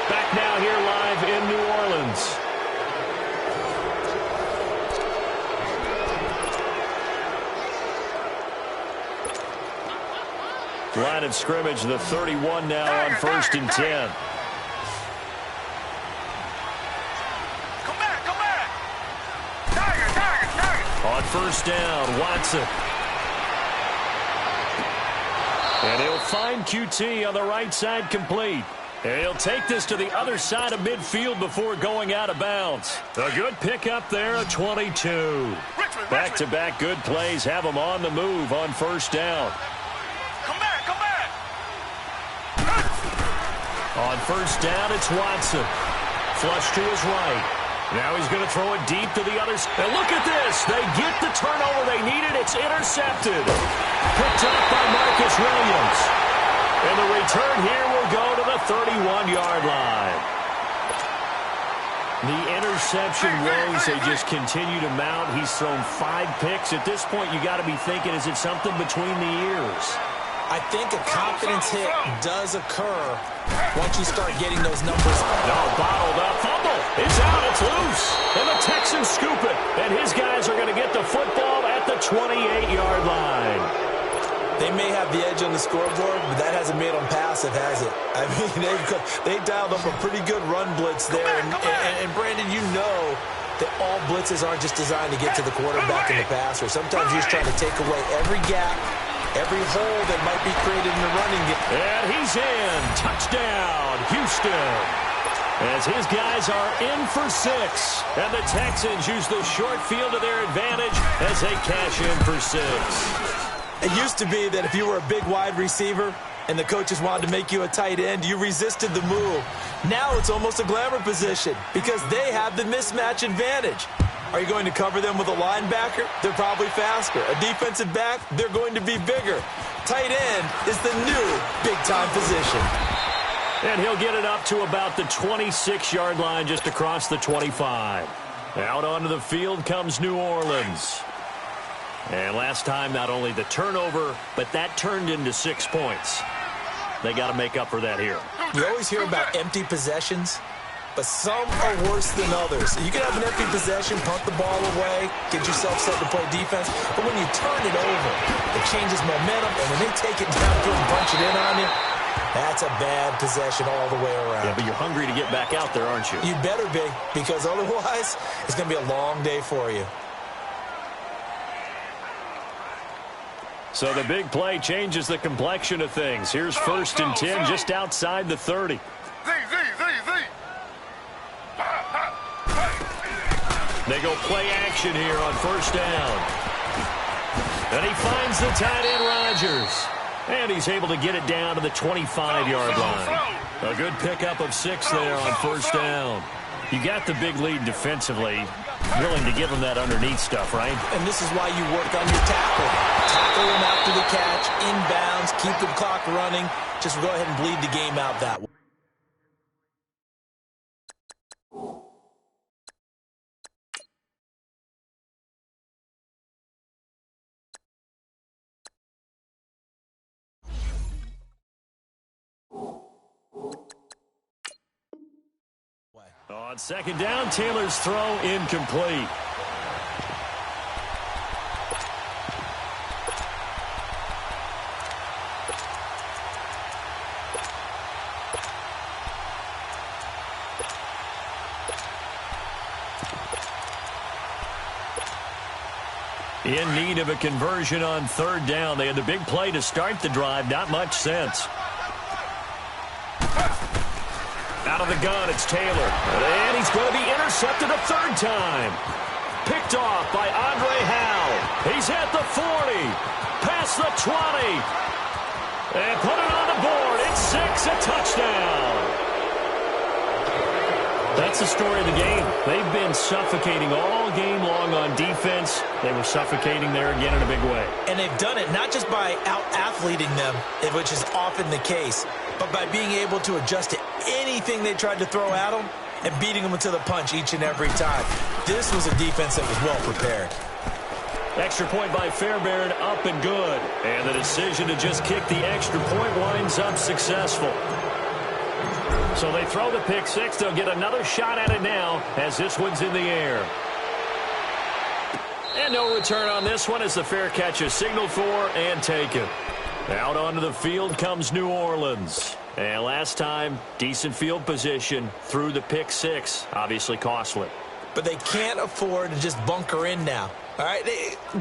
Back now here live in New Orleans. Line of scrimmage, the 31 now on 1st and 10. Come back. Target. On 1st down, Watson. And he'll find QT on the right side, complete. And he'll take this to the other side of midfield before going out of bounds. A good pickup there, a 22. Back-to-back good plays have him on the move on 1st down. Come back. On 1st down, it's Watson. Flush to his right. Now he's going to throw it deep to the other side. And look at this. They get the turnover they needed. It's intercepted. Picked up by Marcus Williams. And the return here will go to the 31-yard line. The interception woes, they just continue to mount. He's thrown 5 picks. At this point, you got to be thinking, is it something between the ears? I think a confidence hit does occur once you start getting those numbers. No, bottled up. Fumble. It's out. It's loose. And the Texans scoop it. And his guys are going to get the football at the 28-yard line. They may have the edge on the scoreboard, but that hasn't made them passive, has it? I mean, they dialed up a pretty good run blitz there. And Brandon, you know that all blitzes aren't just designed to get to the quarterback and the passer. Sometimes you're just trying to take away every gap, every hole that might be created in the running game. And he's in. Touchdown, Houston. As his guys are in for 6. And the Texans use the short field to their advantage as they cash in for 6. It used to be that if you were a big wide receiver and the coaches wanted to make you a tight end, you resisted the move. Now it's almost a glamour position because they have the mismatch advantage. Are you going to cover them with a linebacker? They're probably faster. A defensive back? They're going to be bigger. Tight end is the new big-time position. And he'll get it up to about the 26-yard line just across the 25. Out onto the field comes New Orleans. And last time, not only the turnover, but that turned into 6 points. They got to make up for that here. You always hear about empty possessions, but some are worse than others. You can have an empty possession, punt the ball away, get yourself set to play defense, but when you turn it over, it changes momentum, and when they take it downfield and punch it in on you, that's a bad possession all the way around. Yeah, but you're hungry to get back out there, aren't you? You better be, because otherwise, it's going to be a long day for you. So the big play changes the complexion of things. Here's 1st and 10 just outside the 30. They go play action here on 1st down. And he finds the tight end, Rodgers. And he's able to get it down to the 25-yard line. A good pickup of 6 there on 1st down. You got the big lead defensively. Willing to give him that underneath stuff, right? And this is why you work on your tackle. Tackle him after the catch, inbounds, keep the clock running. Just go ahead and bleed the game out that way. On 2nd down, Taylor's throw incomplete. In need of a conversion on 3rd down. They had the big play to start the drive. Not much sense. Out of the gun, it's Taylor. And he's going to be intercepted a 3rd time. Picked off by Andre Howe. He's at the 40. Past the 20. And put it on the board. It's 6, a touchdown. That's the story of the game. They've been suffocating all game long on defense. They were suffocating there again in a big way. And they've done it not just by out-athleting them, which is often the case, but by being able to adjust to anything they tried to throw at them and beating them to the punch each and every time. This was a defense that was well prepared. Extra point by Fairbairn, up and good. And the decision to just kick the extra point winds up successful. So they throw the pick 6. They'll get another shot at it now as this one's in the air. And no return on this one as the fair catch is signaled for and taken. Out onto the field comes New Orleans. And last time, decent field position through the pick 6. Obviously costly. But they can't afford to just bunker in now. All right,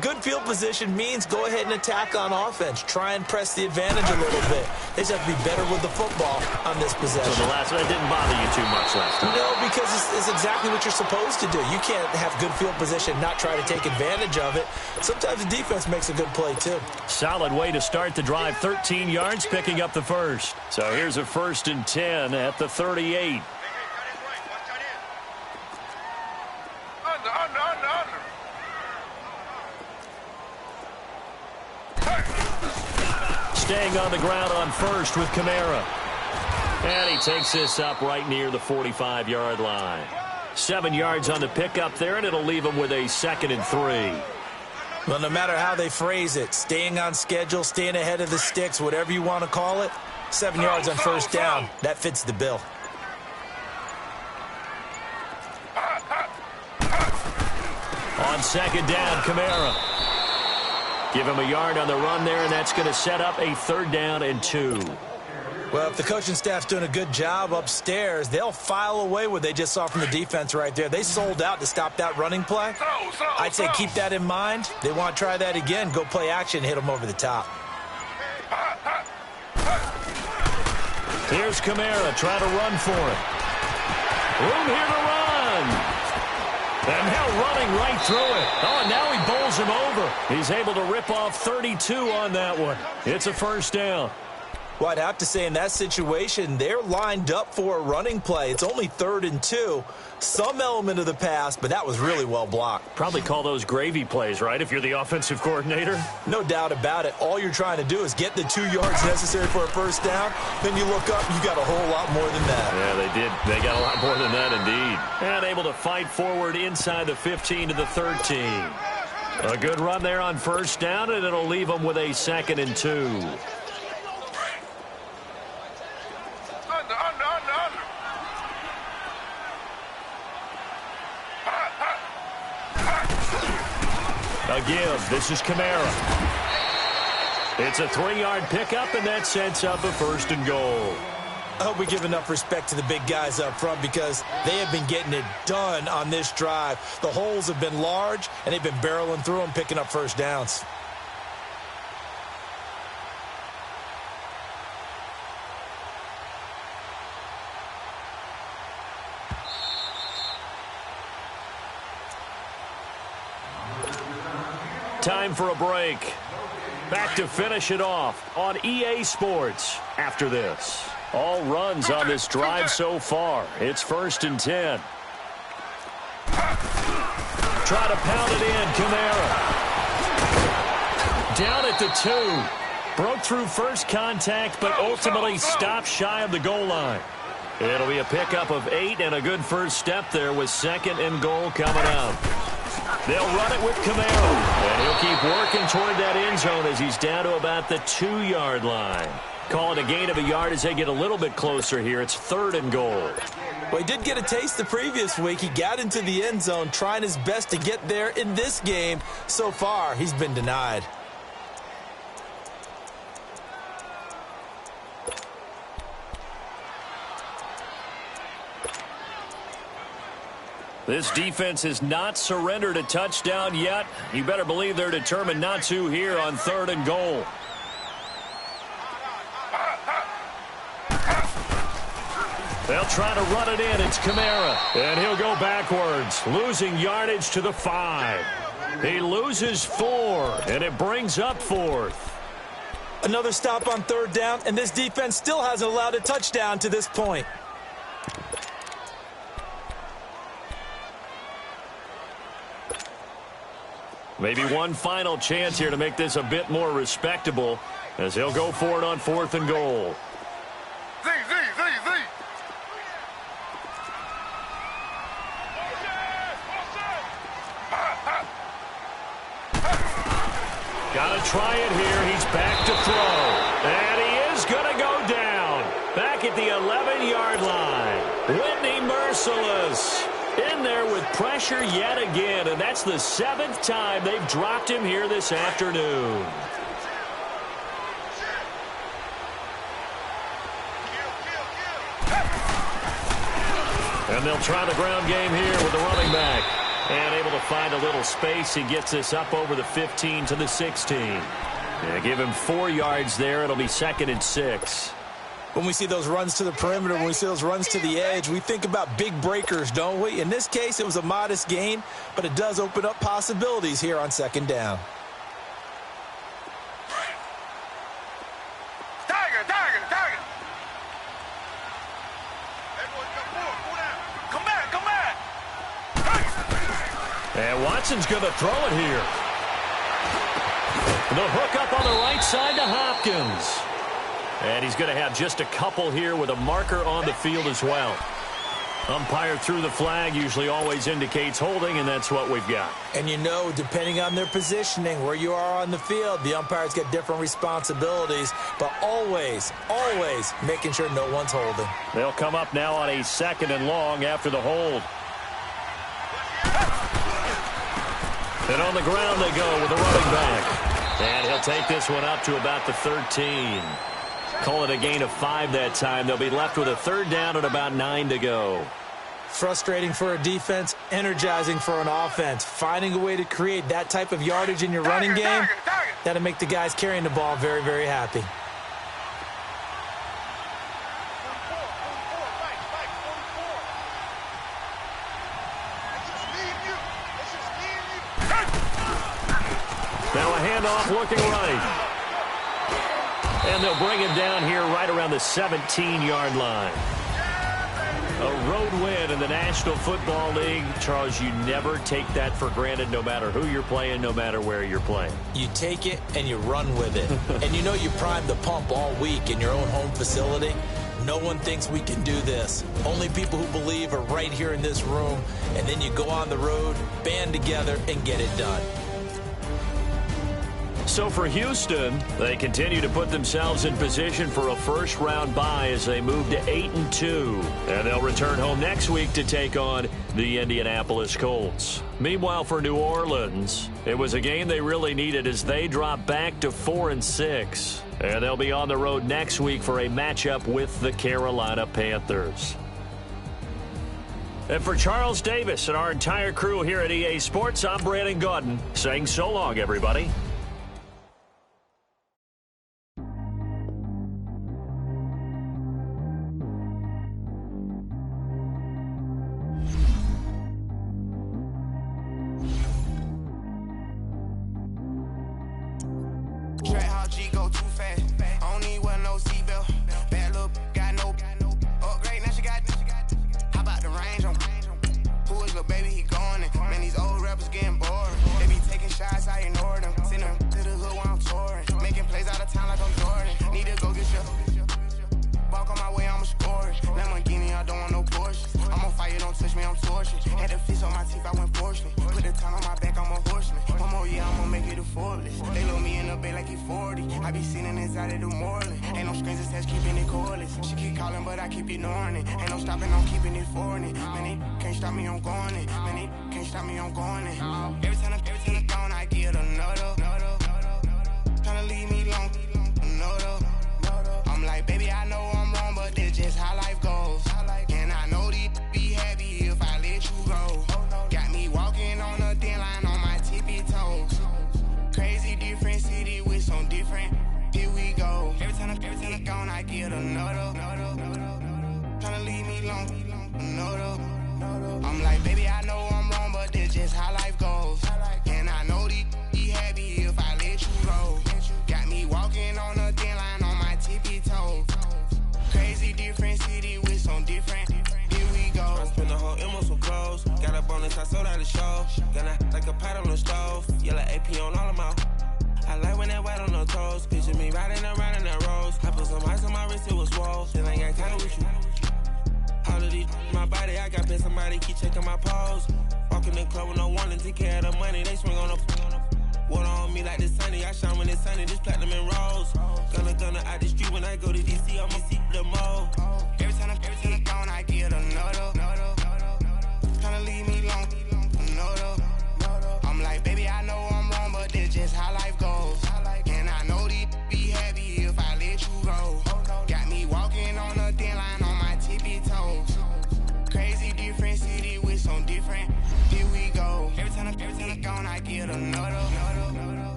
good field position means go ahead and attack on offense. Try and press the advantage a little bit. They just have to be better with the football on this possession. So the last one didn't bother you too much last time? No, because it's exactly what you're supposed to do. You can't have good field position, not try to take advantage of it. Sometimes the defense makes a good play, too. Solid way to start the drive. 13 yards, picking up the first. So here's a 1st and 10 at the 38. Staying on the ground on 1st with Kamara. And he takes this up right near the 45-yard line. 7 yards on the pickup there, and it'll leave him with a 2nd and 3. Well, no matter how they phrase it, staying on schedule, staying ahead of the sticks, whatever you want to call it, 7 yards on first down, that fits the bill. On second down, Kamara. Give him a yard on the run there, and that's going to set up a 3rd down and 2. Well, if the coaching staff's doing a good job upstairs, they'll file away what they just saw from the defense right there. They sold out to stop that running play. I'd say keep that in mind. They want to try that again. Go play action, hit them over the top. Here's Kamara trying to run for it. Room here to run. And now running right through it. Oh, and now he bowls him over. He's able to rip off 32 on that one. It's a 1st down. Well, I'd have to say in that situation, they're lined up for a running play. It's only 3rd and 2. Some element of the pass, but that was really well blocked. Probably call those gravy plays, right, if you're the offensive coordinator? No doubt about it. All you're trying to do is get the 2 yards necessary for a 1st down. Then you look up, you got a whole lot more than that. Yeah, they did. They got a lot more than that, indeed. And able to fight forward inside the 15 to the 13. A good run there on 1st down, and it'll leave them with a 2nd and 2. A give. This is Kamara. It's a 3-yard pickup, and that sets up a 1st and goal. I hope we give enough respect to the big guys up front because they have been getting it done on this drive. The holes have been large, and they've been barreling through them, picking up 1st downs. Time for a break. Back to finish it off on EA Sports after this. All runs on this drive so far. It's 1st and 10. Try to pound it in, Kamara. Down at the 2. Broke through first contact, but ultimately stopped shy of the goal line. It'll be a pickup of 8 and a good first step there with 2nd and goal coming up. They'll run it with Kamara, and he'll keep working toward that end zone as he's down to about the 2-yard line. Call it a gain of a yard as they get a little bit closer here. It's 3rd and goal. Well, he did get a taste the previous week. He got into the end zone, trying his best to get there in this game. So far, he's been denied. This defense has not surrendered a touchdown yet. You better believe they're determined not to here on 3rd and goal. They'll try to run it in. It's Kamara. And he'll go backwards, losing yardage to the 5. He loses 4, and it brings up 4th. Another stop on 3rd down, and this defense still hasn't allowed a touchdown to this point. Maybe one final chance here to make this a bit more respectable as he'll go for it on 4th and goal. Z. Gotta try it here. He's back to throw. And he is gonna go down. Back at the 11-yard line. Whitney Merciless in there with pressure yet again, and that's the 7th time they've dropped him here this afternoon. And they'll try the ground game here with the running back. And able to find a little space. He gets this up over the 15 to the 16. Yeah, give him 4 yards there. It'll be 2nd and 6. When we see those runs to the perimeter, when we see those runs to the edge, we think about big breakers, don't we? In this case, it was a modest gain, but it does open up possibilities here on 2nd down. Tiger. Come back. And Watson's going to throw it here. The hook up on the right side to Hopkins. And he's going to have just a couple here with a marker on the field as well. Umpire threw the flag, usually always indicates holding, and that's what we've got. And you know, depending on their positioning, where you are on the field, the umpires get different responsibilities, but always, always making sure no one's holding. They'll come up now on a 2nd and long after the hold. And on the ground they go with a running back. And he'll take this one up to about the 13. Call it a gain of 5 that time. They'll be left with a 3rd down and about 9 to go. Frustrating for a defense, energizing for an offense. Finding a way to create that type of yardage in your running game, that'll make the guys carrying the ball very, very happy. Now a handoff looking right. And they'll bring him down here right around the 17-yard line. A road win in the National Football League. Charles, you never take that for granted no matter who you're playing, no matter where you're playing. You take it and you run with it. And you know you primed the pump all week in your own home facility. No one thinks we can do this. Only people who believe are right here in this room. And then you go on the road, band together, and get it done. So for Houston, they continue to put themselves in position for a first-round bye as they move to 8-2. And they'll return home next week to take on the Indianapolis Colts. Meanwhile, for New Orleans, it was a game they really needed as they drop back to 4-6. And they'll be on the road next week for a matchup with the Carolina Panthers. And for Charles Davis and our entire crew here at EA Sports, I'm Brandon Gaudin saying so long, everybody.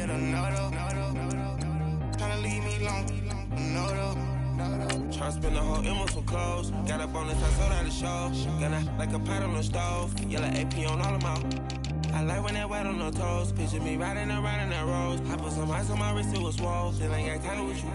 get another. Tryna leave me alone, another. Tryna spend the whole M on some clothes. Got up on this, I sold out the show. Got like a pot on the stove. Yellow AP on all of my. I like when that wet on the toes. Picture me riding around in that rose. I put some ice on my wrist, it was swole. Still ain't got time with you.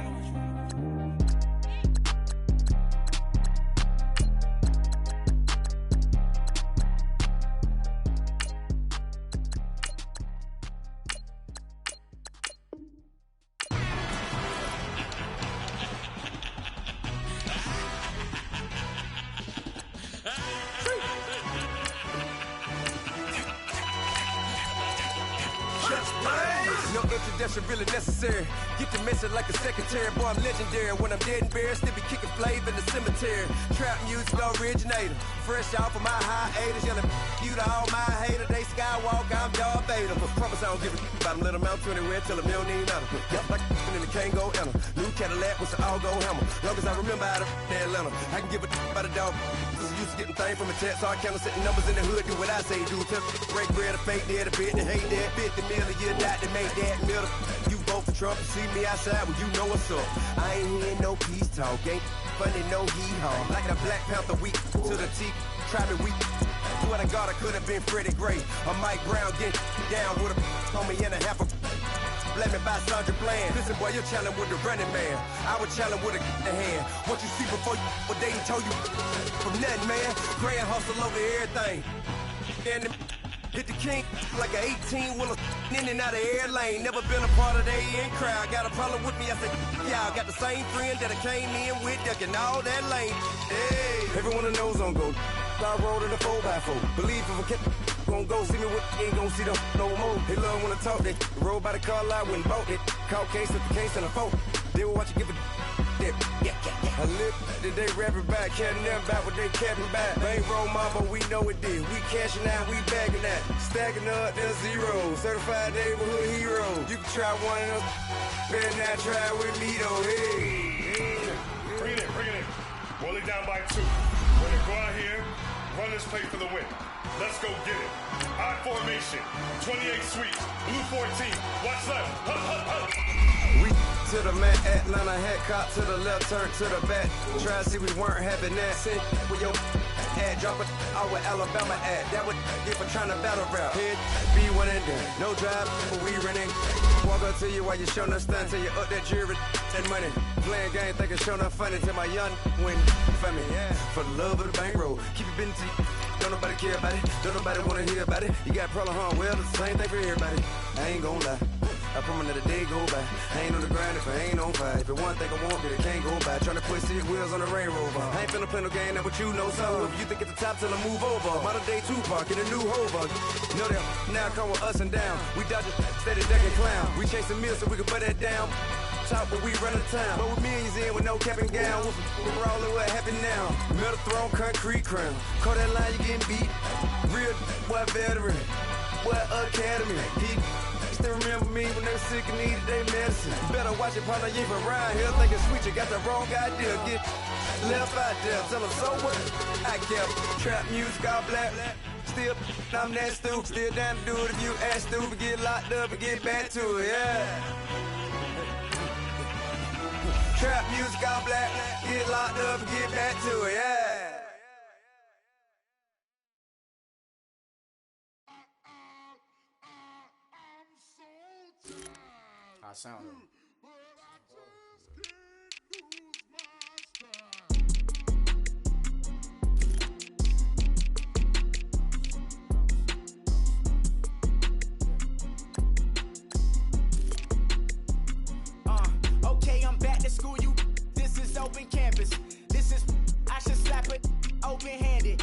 No introduction really necessary. Get the message like a secretary. Boy, I'm legendary. When I'm dead and buried, still be kicking flavor in the cemetery. Trap music originator. Fresh off of my hiatus. Yelling you to all my haters. They skywalk, I'm Darth Vader. But promise I don't give a about them. Let them out anywhere till them don't need matter. Yep, like in the Kango enter. New Cadillac with an all-go hammer. Long as I remember out of Atlanta, I can give a about a dog. Used to getting things from a text, so I count setting numbers in the hood. Do what I say, do. Tell break bread, a fake dead, a bit, and hate that. 50 million, you're not to make that middle. You vote for Trump, you see me outside, well, you know what's up. I ain't hearing no peace talk, ain't funny, no hee-haw. Like the Black Panther week to the teeth, try me weak. What I got, I could have been Freddie Gray. Or Mike Brown getting down with a homie and a half a. Let me buy Sandra Bland. Listen, boy, you're challenging with the running man. I would challenge with a hand. What you see before you, what they told you from nothing, man. Grand hustle over everything. And hit the king like an 18-wheeler in and out of air lane. Never been a part of the in crowd. Got a problem with me, I said, y'all got the same friend that I came in with, ducking all that lane. Hey, everyone knows on go. I rolled in a 4x4. Believe if I kept gon' go see me with ain't gon' see them no more. They love when I talk, they roll by the car lot when bought it. Caught case with the case and a phone. They will watch you give a dip. I live that they rapping back, caring them back what they capping back. Bankroll mama, we know it did. We cashing out, we bagging that. Stacking up, there's zero. Certified neighborhood hero. You can try one of them, better not try with me though. Hey. Bring it in. Roll it down by 2. When they go out here, run this play for the win. Let's go get it. I formation, 28 sweep, blue 14. Watch left. Hup, hup, hup. We to the man, Atlanta head cop to the left, turn to the back. Try to see we weren't having that. Sit with your ad, drop it out with Alabama ad. That would get for trying to battle rap. Head be one and done. No drive, but we running. Walk up to you while you showing us stun till you up that jury and money. Playing game, thinking showing up funny till my young win for me. Yeah. For the love of the bankroll, keep it busy. Don't nobody care about it. Don't nobody wanna hear about it. You got a problem, huh? Well, it's the same thing for everybody. I ain't gon' lie. I promise that a day go by. I ain't on the grind if I ain't on fire. If it one thing I want, then it can't go by. Tryna put 6 wheels on the Range Rover. I ain't finna play no game, that what you know. So if you think at the top till I move over. Modern day Tupac in a new Hova. Know that now come with us and down. We dodge a steady decking clown. We chase a meal so we can put that down. Top, but we run the town. But with millions in with no cap and gown. We're rolling what happened now. Metal throne, concrete crown. Call that line, you getting beat. Real, what veteran. What academy. He still remember me when they were sick and needed their medicine. Better watch it, partner, you ain't around here thinking sweet. You got the wrong idea. Get left out there. Tell them so what? I kept trap music all black. Still, I'm that stupid. Still down to do it if you ask stupid. Get locked up and get back to it, yeah. Trap music all black. Get locked up and get back to it, yeah. I sound it. Okay, I'm back to school, you. This is open campus. This is, I should slap it open-handed.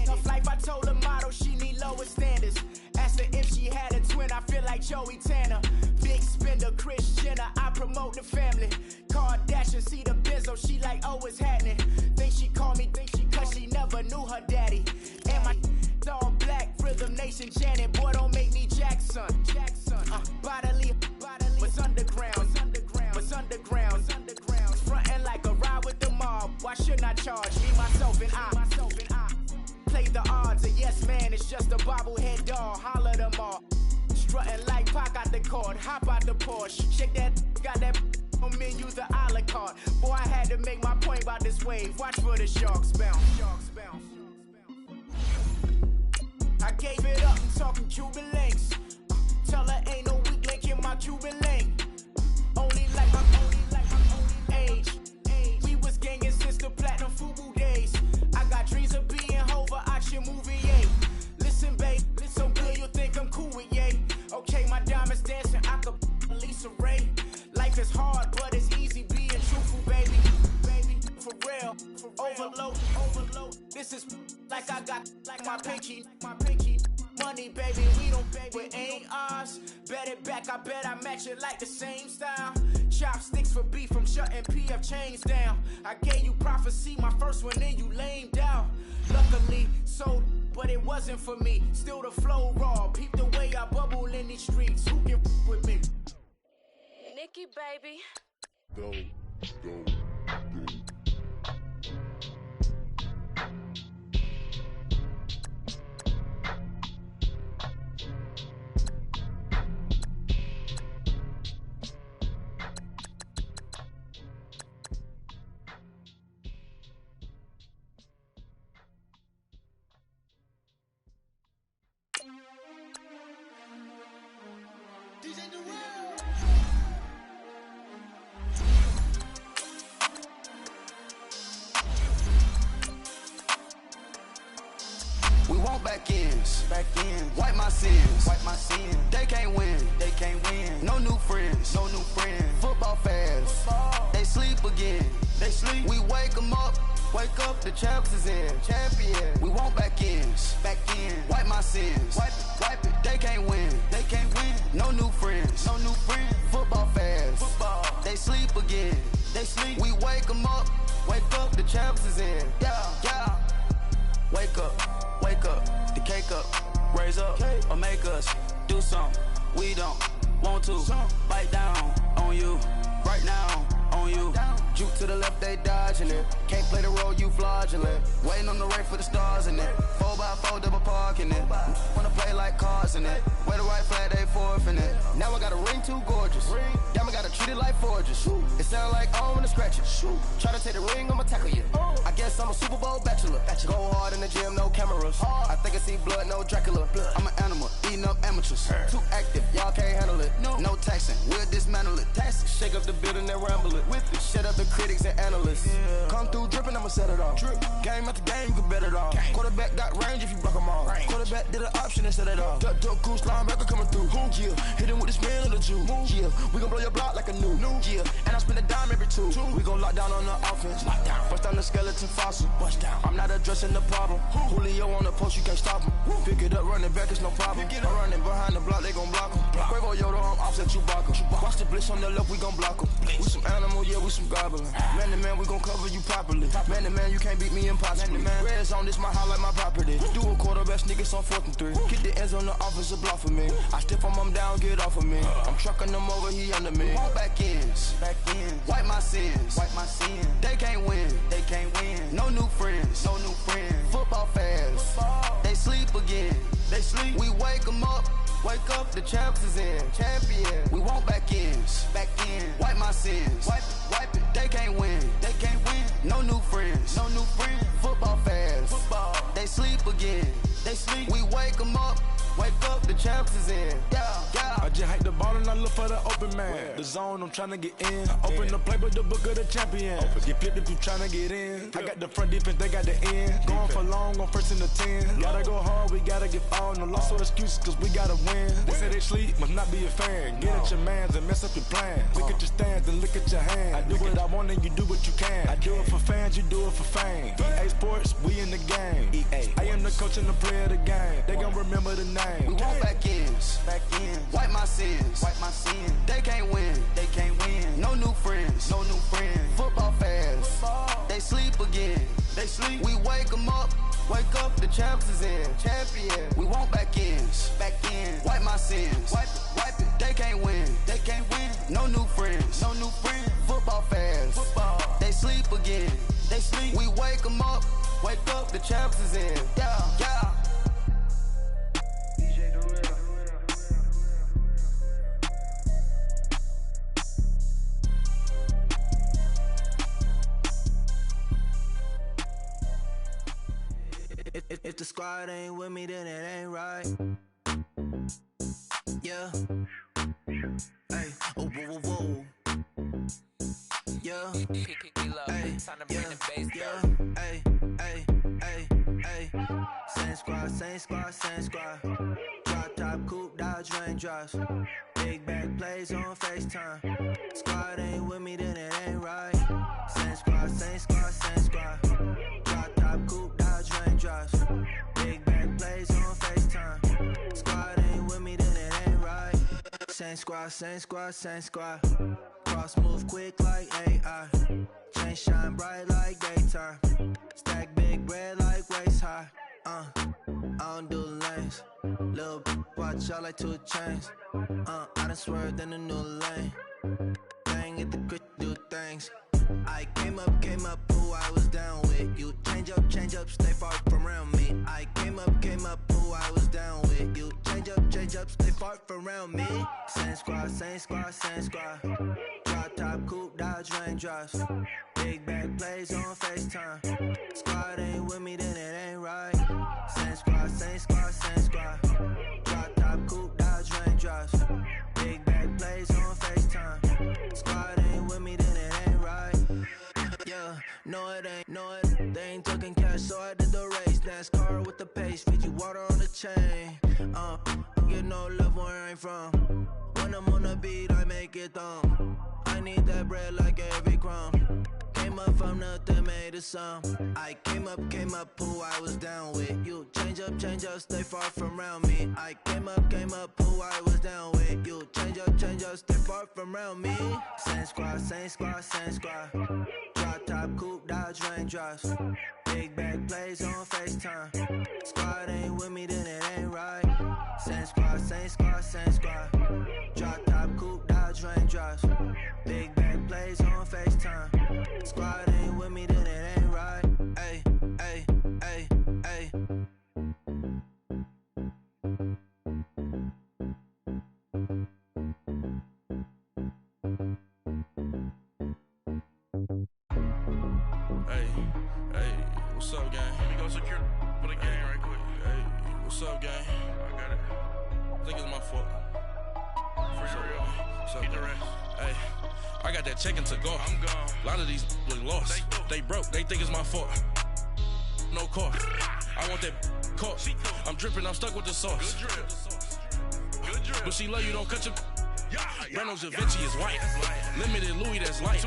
Tough life, I told her motto, she need lower standards. Asked her if she had a twin, I feel like Joey Tanner. Big spender, Kris Jenner, I promote the family. Kardashian, see the benzo, she like, oh, it's happening. Think she called me, cause she never knew her daddy. And my all black, Rhythm Nation, Janet, boy, don't make me Jackson. Bodily, what's underground? What's underground? Frontin' like a ride with the mob. Why shouldn't I charge me, myself, and I? Play the odds, a yes man, it's just a bobblehead doll. Holler them all. Strutting like Pac out the record, hop out the Porsche, shake that, got that on me, use the a la carte. Boy, I had to make my point about this wave. Watch for the sharks bounce. I gave it up, I'm talking Cuban links. Tell her ain't no weak link in my Cuban link. Only like my age. We was gangin' since the platinum FUBU days. I got dreams of being Hova, action movie, yay. Listen, babe, listen good, you think I'm cool with yay. Okay, my diamonds dancing, I could Lisa Ray. Life is hard, but it's easy being truthful, baby. For real, overload. This is like I got like my pinky. Money, baby, we don't pay, but ain't ours. Bet it back, I bet I match it like the same style. Chopsticks for beef, from shutting PF chains down. I gave you prophecy, my first one, then you lamed out. Luckily, sold, but it wasn't for me. Still the flow raw, peep the way I bubble in these streets. Who can with me? Nikki, baby. Go. We want back ends. Wipe my sins. They can't win. No new friends. Football fans. They sleep again. We wake them up. Wake up, the champs is in. Champion. We want back ends. Wipe my sins. Wipe it. They can't win. No new friends. Football fans. They sleep again. We wake them up. Wake up, the champs is in. Yeah. Wake up, the cake up, raise up, or make us do something we don't want to. Bite down on you, right now on you. Juke to the left, they dodging it. Can't play the role, you fraudulent. Waiting on the right for the stars in it. 4x4 double parking it. Wanna play like cars in it. Wear the white flag, they forfeiting it. Now I got a ring too gorgeous. Damn, I gotta treat it like forges. It sound like I wanna scratch it. Try to take the ring, I'ma tackle you. I guess I'm a Super Bowl bachelor. Go hard in the gym, no cameras. I think I see blood, no Dracula. I'm an animal, eating up amateurs. Too active, y'all can't handle it. No taxing, we'll dismantle it. Shake up the building and ramble it. Shut up the critics and analysts. Come through dripping, I'ma set it off. Game after game, you can bet it off. Quarterback got range if you block them all. Quarterback did an option and set it off. Duck, goose, linebacker coming through. Yeah, hit him with the spin of the Jew. Yeah, we gon' blow your block like a new. Yeah, and I spend a dime every two. We gon' lock down on the offense. Bust down the skeleton fossil. I'm not addressing the problem. Julio on the post, you can't stop him. Pick it up, running back, it's no problem. I'm running behind the block, they gon' block him. Quavo Yoda, I'm offset Chewbacca. Watch the blitz on the left, we gon' block him. We some animal, yeah, we some goblin. Man to man, we gon' cover you properly. Man to man, you can't beat me impossibly. Red zone, this my highlight, my property. Do a quarterback, niggas on 4th and 3. Get the ends on the offensive block for me. I stiff him down, get off of me. I'm trucking them over, he under me. Walk back ends. Wipe my sins. They can't win. No new friends. Football fans. They sleep again. We wake them up. Wake up, the champs is in. Champion. We want back ends. Wipe my sins. Wipe it. They can't win. No new friends. Football fans. They sleep again. We wake them up. Wake up, the champs is in. Yeah. I just hike the ball and I look for the open man. The zone, I'm trying to get in. Open the playbook, the book of the champion. Get flipped if you trying to get in. I got the front defense, they got the end. Going for long, on 1st and the 10. Gotta go hard, we gotta get all. No loss or excuses, cause we gotta win. They say they sleep, must not be a fan. Get at your mans and mess up your plans. Look at your stands and look at your hands. I do what I want and you do what you can. I do it for fans, you do it for fame. EA Sports, we in the game. I am the coach and the player of the game. They gon' remember the name. We want back ends. Wipe my sins. They can't win. No new friends. Football fans. They sleep again. We wake them up. Wake up, the champs is in. Champion. We want back ends. Wipe my sins. Wipe it. They can't win. No new friends. Football fans. They sleep again. We wake them up. Wake up, the champs is in. Yeah. If the squad ain't with me, then it ain't right. Yeah. Hey, oh, whoa, whoa, whoa. Yeah. Hey, yeah. Hey, hey, hey, hey. Same squad, same squad, same squad. Drop top, coupe, Dodge raindrops. Big back plays on FaceTime. Squad ain't with me, then it ain't right. Same squad, same squad, same squad. Drop top, coupe, Dodge raindrops. Big back plays on FaceTime. Squad ain't with me, then it ain't right. Same squad, same squad, same squad. Cross move quick like AI. Chain shine bright like daytime. Stack big bread like waist high. I don't do lanes. Lil' watch out like 2 chains. I done swerved in a new lane. Bang at the crit, do things. I came up, who I was down with. You change up, stay far from around me. I came up, who I was down with. You change up, stay far from around me. Same squad, same squad, same squad. Drop top, coupe, Dodge raindrops. Big back plays on FaceTime. Squad ain't with me, then it ain't right. Same squad, same squad, same squad. Drop top, coupe, Dodge raindrops. Big back plays on FaceTime. Squad ain't with me, then it ain't right. Yeah, no it ain't, they ain't talking cash, so I did the race. NASCAR with the pace, feed you water on the chain. Get no love where I'm from. When I'm on the beat, I make it thumb. I need that bread like every crumb. Came up from nothing, made a sum. I came up, who I was down with. You change up, stay far from around me. I came up, who I was down with. You change up, stay far from around me. Same squad, same squad, same squad. Drop top, coupe, Dodge raindrops. Big back plays on FaceTime. Squad ain't with me, then it ain't right. Same squad, same squad, same squad. Drop top, coupe, Dodge raindrops. Big back plays on FaceTime. Squad ain't with me, then it ain't right. Ay, ay, ay, ay. Hey, what's up, gang? Let me go secure for the gang right quick. Hey, what's up, gang? I got it. I think it's my fault. For real. What's up, the rest. Hey, I got that check-in to go. I'm gone. A lot of these look lost. They broke. They think it's my fault. No car. I want that caught. I'm dripping. I'm stuck with the sauce. Good drip. But she love you. Don't cut your. Reynolds Da Vinci is white. Limited Louis, that's light.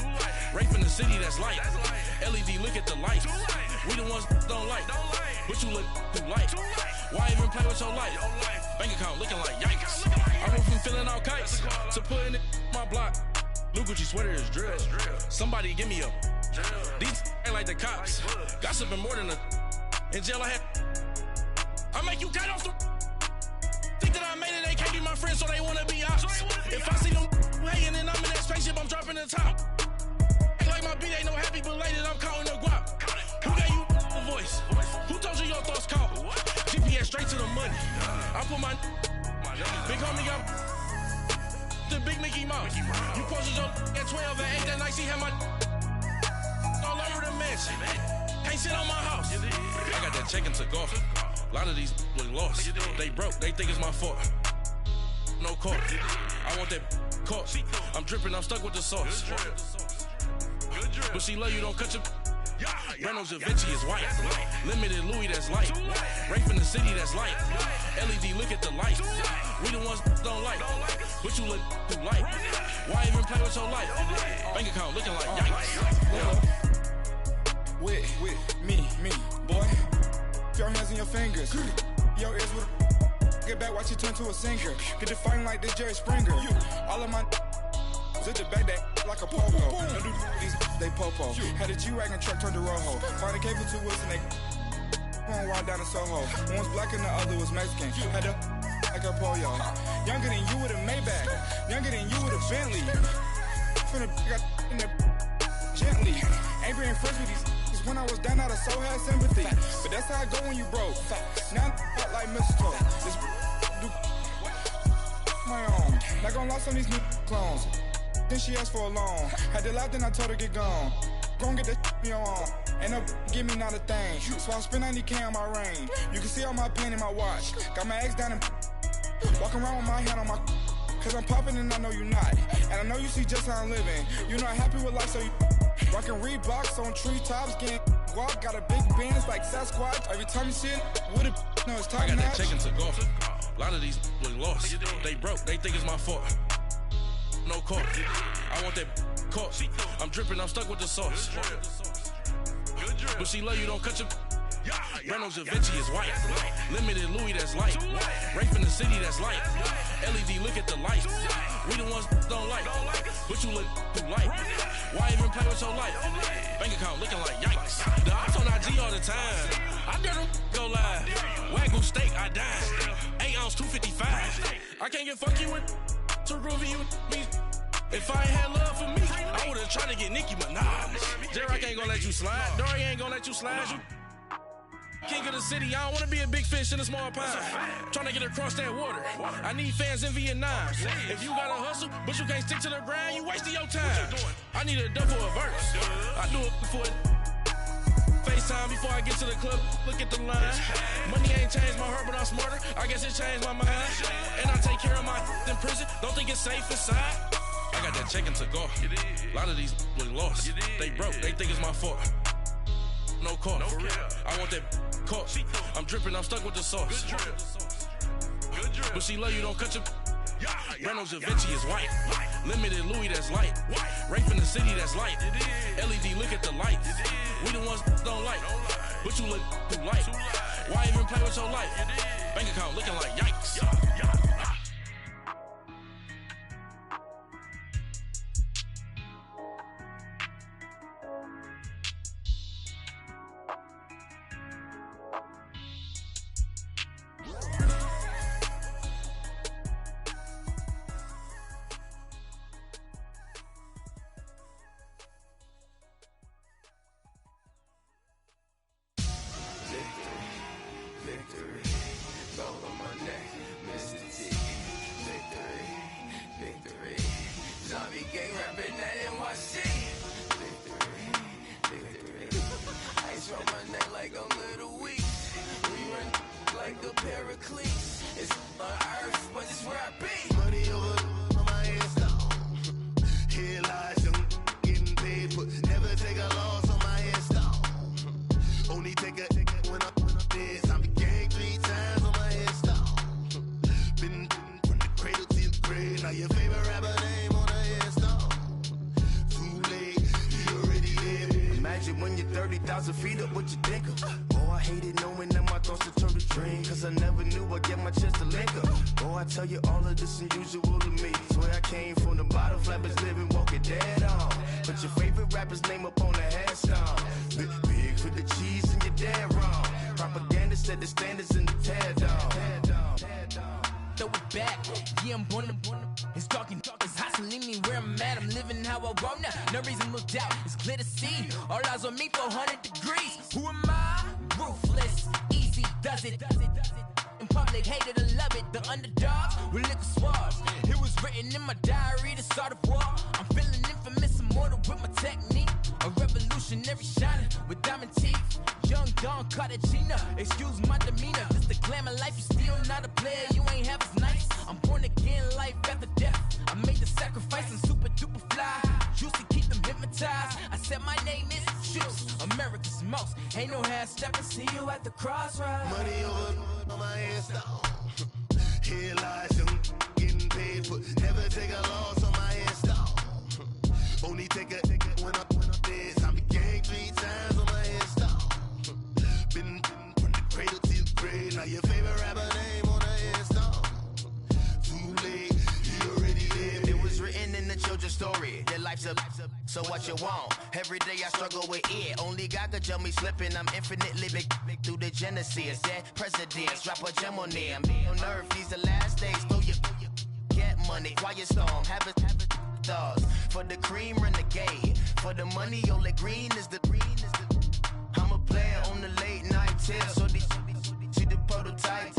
Rape in the city, that's light. LED, look at the light. We the ones don't like. But you look too light. Why even play with your life? Bank account looking like yikes. I went from filling out kites to putting it in my block. Blue Gucci sweater is drill. Somebody give me a. These ain't like the cops. Gossiping more than a. In jail I had. I make you cut off the. Think that I made it, they can't be my friends, so they wanna be ops. If I see them hating and I'm in that spaceship, I'm dropping the top. Ain't like my beat, ain't no happy belated, I'm counting the guap. Who gave you a voice? Who told you your thoughts count? GPS straight to the money. I put my big homie got the big Mickey Mouse. You posted your at 12 and 8 that night, she had my all over the mansion. Can't sit on my house. I got that check-in to go. A lot of these look lost. They broke, they think it's my fault. No car. I want that caught. I'm dripping, I'm stuck with the sauce. But she love you, don't cut your. Reynolds Da Vinci is white. Limited Louis, that's light. Rape in the city, that's light. LED, look at the light. We the ones don't like. But you look too light. Why even play with your life? Bank account looking like yikes. With me, boy. Your hands and your fingers. Your ears with get back, watch you turn to a singer. Get the fighting like this Jerry Springer. All of my zip the back that like a popo. Don't do these, they popo. Had a G-Wagon truck turned to Rojo. Find a cable 2 wheels and they going wild down in Soho. One was black and the other was Mexican. Had a like a pollo. Younger than you with a Maybach. Younger than you with a Bentley. Finna got in the gently. Ain't being friends with these. When I was down, I so had sympathy. But that's how I go when you broke. Now I'm like mistletoe. This do my own. Not gonna lost on these new clones. Then she asked for a loan. Had to laugh, then I told her get gone. Gon' get that me on. Ain't no give me not a thing. So I spend 90K on my ring. You can see all my pain in my watch. Got my ex down and walking around with my hand on my. Cause I'm popping and I know you not. And I know you see just how I'm living. You're not happy with life, so you rockin' Reeboks on treetops, getting walk. Got a big Benz like Sasquatch. Every time you see it, with it, no, it's top I got notch. that check into golf. A lot of these look lost. They broke, they think it's my fault. No court. I want that court. I'm dripping, I'm stuck with the sauce. But she love you, don't cut your. Reynolds Da Vinci is white. Limited Louis, that's light. Rape in the city, that's light. LED, look at the light. We the ones don't like. But you look too light. Why even play with your life? Bank account looking like yikes. The ops on IG all the time. I dare them go live. Wagyu steak, I dine. 8 ounce, 255. I can't get funky with too groovy you me. If I ain't had love for me, I would've tried to get Nicki Minaj. J-Rock ain't gonna let you slide. Dory ain't gonna let you slide. You king of the city, I don't wanna be a big fish in a small pond. Tryna get across that water. I need fans in Vietnam. If you gotta hustle, but you can't stick to the grind, you wasting your time. I need a dub for a verse. I do it for it. FaceTime before I get to the club, look at the line. Money ain't changed my heart, but I'm smarter. I guess it changed my mind. And I take care of my in prison. Don't think it's safe inside. I got that check into golf. A lot of these look lost. They broke, they think it's my fault. No court. I want that court. I'm dripping, I'm stuck with the sauce. But she love you, don't cut your. Reynolds Da Vinci is white. Limited Louis, that's light. Rape in the city, that's light. LED, look at the lights. We the ones don't like. But you look too light. Why even play with your life? Bank account looking like yikes. So what you want? Every day I struggle with it. Only God could tell me slipping. I'm infinitely big through the Genesis. Dead presidents, drop a gem on them. On earth, these the last days. Throw your get money, quiet storm. Have it thoughts. For the cream, renegade. For the money, only green is the. I'm a player on the late night tip. So these see the prototype.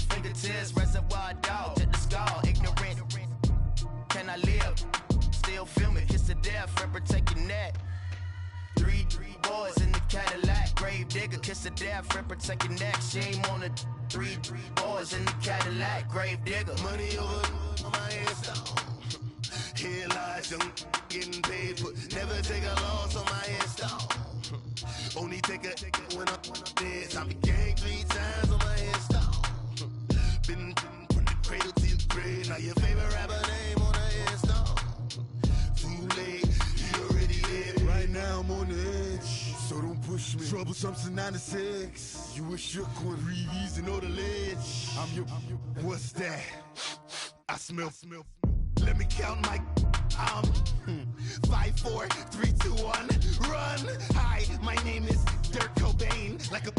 Fingertips, reservoir dog. Check the skull, ignorant. Can I live? Still film it, kiss to death, forever taking that. Three boys in the Cadillac. Grave digger, kiss the death, friend protect your neck. Shame on the three boys in the Cadillac. Grave digger. Money over my hands down. Here lies young getting paid, but never take a loss on my hands down. Only take a when I'm dead. Time to gang 3 times on my hands down. Been from the cradle to your grave. Now your favorite rapper name on the hands down. Too late, he already dead. Right now I'm on the edge, so don't push me. Troublesome to 96. You a shook one, breeze and know the ledge. I'm your. What's that? I smell. Let me count my. 5, 4, 3, 2, 1, run. Hi, my name is Dirk Cobain. Like a.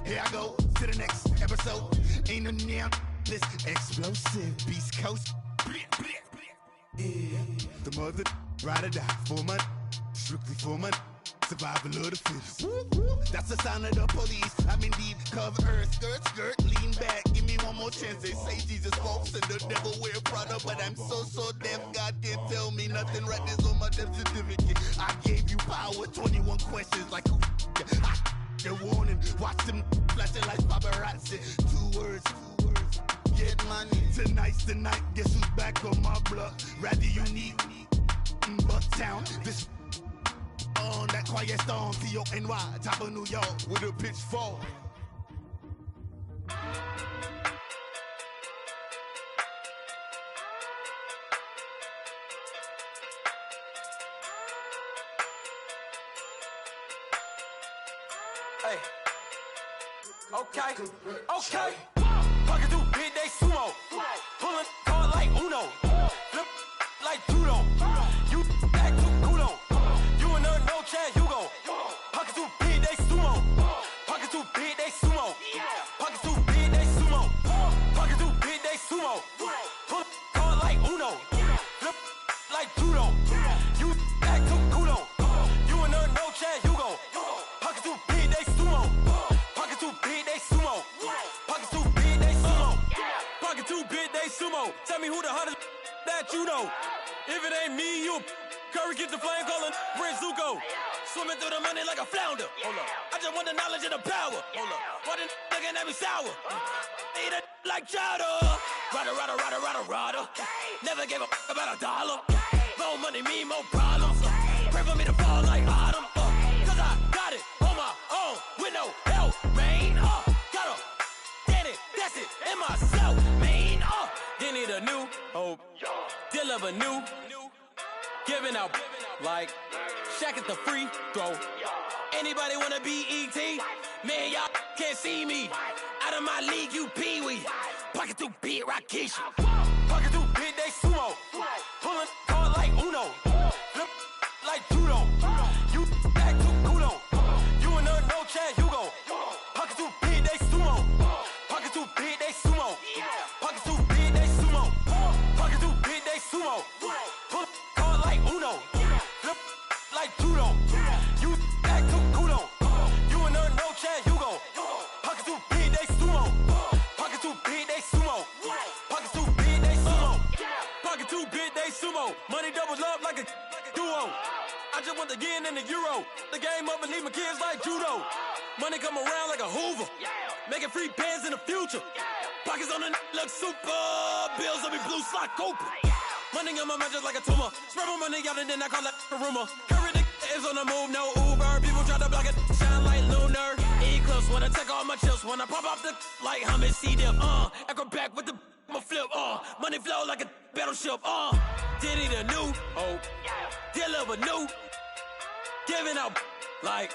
Here I go to the next episode. Ain't no damn this explosive Beast Coast. Yeah. The mother ride or die for my. Strictly for my. Survival of the fittest. That's the sign of the police. I'm indeed cover earth, skirt, lean back. Give me one more chance. They say Jesus walks and the devil wear Prada, but I'm so deaf. God can't tell me nothing. Right there's on my death certificate. I gave you power. 21 questions like who? The warning. Watch them flashing like paparazzi. 2 words. Get money. Tonight's the night. Guess who's back on my block? Rather unique. Bucktown. This. On that quiet storm, T-O-N-Y, top of New York, with a pitchfork. Hey. Okay. Pocket too big, they sumo. Pulling card like Uno. Flip like judo. You act too kudo. You and her no chance, you go. Pocket too big, they sumo. Pocket too big, they sumo. Pocket too big, they sumo. Pocket too big, they sumo. Pull card like Uno. Flip like judo. You act too kudo. You and her no chance, you go. Pocket too big, they sumo. Pocket too big, they sumo. Pocket too big, they sumo. Pocket too big, they sumo. Tell me who the hottest that you know. If it ain't me, you Curry get the flame calling Prince Zuko. Swimming through the money like a flounder. Hold up. I just want the knowledge and the power. Hold up. Why the looking at me sour? Eat it like chowder. Rada. Never gave a about a dollar. More money mean more problems. Pray for me to fall like autumn. Cause I got it on my own with no help, man. Gotta get it, that's it, in myself, man. They need a new hope. Deal of a new. Giving out like Shaq at the free throw. Anybody wanna be E.T.? Man, y'all can't see me. Out of my league, you pee-wee. Pocket too big, Rakishi. Pocket too big, they sumo. Pulling card like Uno. Flip like judo. You act too kudo. You and her no chance, you go. Pocket too big, they sumo. Pocket too big, they sumo. Pocket too big, they sumo. Pocket too big, they sumo. Pull card like Uno. Flip like judo. You act too kudo. You and her no chance, you go. Pocket too big, they sumo. Pocket too big, they sumo. Pocket too big, they sumo. Pocket too big, they sumo. Money doubles up like a duo. I just want the yen and the euro. The game up and leave my kids like judo. Money come around like a Hoover. Making free bands in the future. Pockets on the look super. Bills on me blue slot Cooper. Money in my mouth just like a tumor. Spread my money out and then I call that a rumor. Curry the is on the move, no Uber. People try to block it, shine like lunar. Eclipse when I take all my chips. When I pop off the like hummus C-dip. Echo back with the I'ma flip. Money flow like a battleship. Diddy the new hope. Deal of a new. Giving out like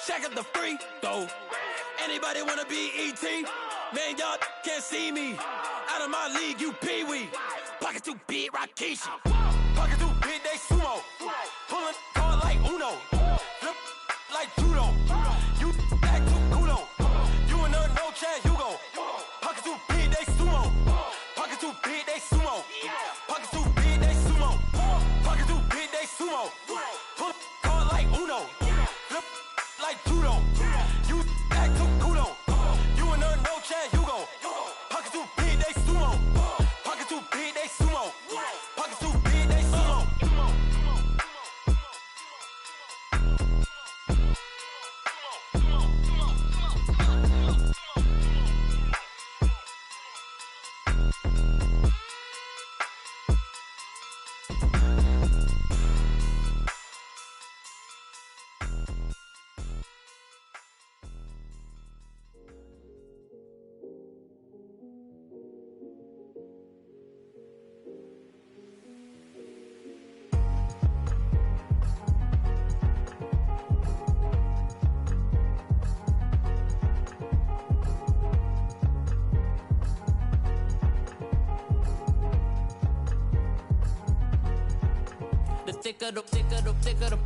Shaq at the free throw. Anybody wanna be E.T.? Man, y'all can't see me. Out of my league, you pee-wee. Pocket too big, Rakishi. Pocket too big, they sumo. Pulling card like Uno. Flip like judo. You act too kudo. You and her no chance, you go. Pocket too big, they sumo. Pocket too big, they sumo. Pocket too big, they sumo. Pocket too big, they sumo. Pull card like Uno. Flip like judo. You act too kudo. You and her no chance, you go. Pocket too big, they sumo. Pocket too big, they sumo. Pocket too big, they sumo. thicker the pie, thicker the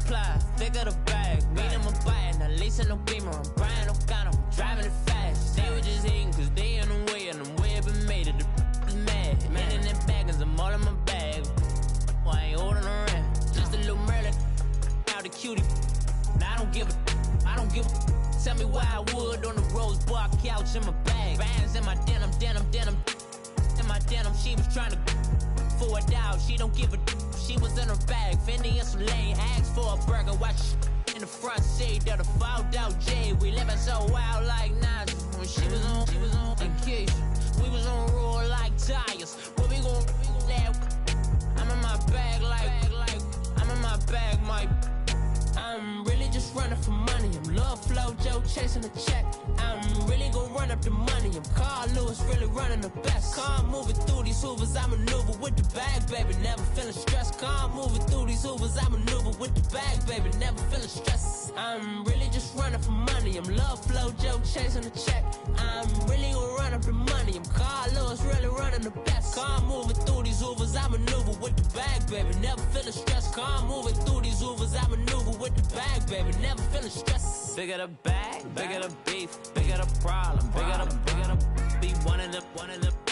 ply, thicker the bag. Meet him a bite, now lacing no beamer. I'm Brian O'Connor, driving it fast. They were just hating cause they in the way, and I'm Wbml it. The is mad. Man in them baggins, I'm all in my bag. I ain't holding around. Just a little Merlin, out the cutie. Now I don't give a. Tell me why I would on the rose bar couch in my bag. Bands in my denim. In my denim, she was trying to for a doubt. She don't give a. She was in her bag. Fendi and some lane. Asked for a burger. Watch in the front seat of the fouled out J. We living so wild like Nas. When she was on vacation. We was on roll like tires. But we gon' laugh. I'm in my bag like I'm in my bag, Mike. I'm really just running for money. I'm Love Flow Joe chasing the check. I'm really gonna run up the money. I'm Carl Lewis, really running the best. Calm moving through these hoovers, I maneuver with the bag, baby. Never feeling stressed. Calm moving through these hoovers, I maneuver with the bag, baby. Never feeling stressed. I'm really just running for money. I'm Love Flow Joe chasing the check. I'm really gonna run up the money. I'm Carl Lewis, really running the best. Calm moving through these hoovers, I maneuver with the bag, baby. Never feeling stressed. Calm moving through these hoovers, I maneuver with the bag, baby. Never feeling stressed. Bigger the bag, bigger the beef, bigger the problem, bigger the be one of the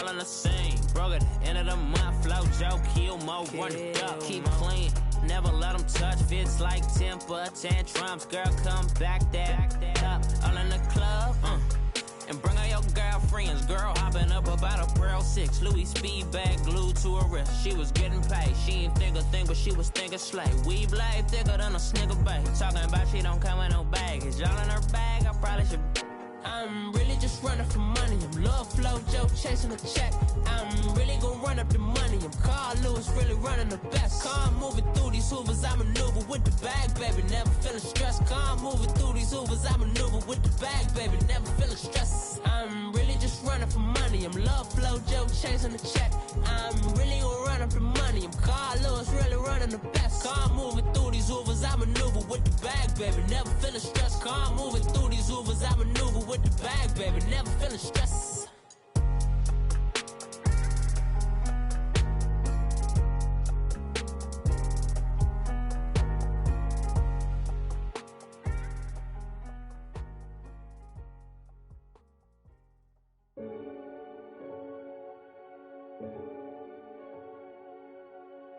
all in the same. Broke at the end of the month, flow Joe, kill mo, run it up, keep clean. Never let them touch, fits like temper tantrums. Girl, come back that up, all in the club, and bring all your girlfriends. Girl hopping up about a Pearl 6 Louis speed bag glued to her wrist. She was getting paid. She ain't think a thing, but she was thinking slay. We blade thicker than a snigger bag. Talking about she don't come with no baggage. All in her bag, I probably should. I'm really just running for money. I'm Love Flow Joe chasing a check. I'm really gonna run up the money. I'm Carl Lewis, really running the best. Calm moving through these hoovers, I maneuver with the bag, baby. Never feeling stressed. Calm moving through these hoovers, I maneuver with the bag, baby. Never feeling stressed. I'm really just running for money. I'm Love Flow Joe chasing the check. I'm really gonna run up the money. I'm Carl Lewis, really running the best. Calm moving through these hoovers, I maneuver with the bag, baby. Never feeling stressed. Calm moving through these hoovers, I maneuver with the bag, baby. Never feeling stressed.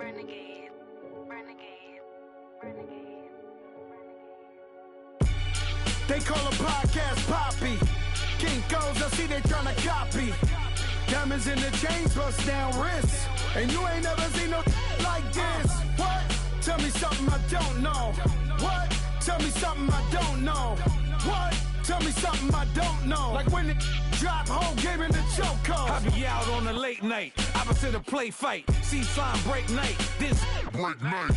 Renegade. They call a podcast Poppy. Kinkos, I see they tryna copy. Diamonds in the chains, bust down wrists. And you ain't never seen no like this. What? Tell me something I don't know. What? Tell me something I don't know. What? Tell me something I don't know. Like when it drop, whole game in the chokehold. I be out on a late night, opposite a play fight. See sign break night, this break night.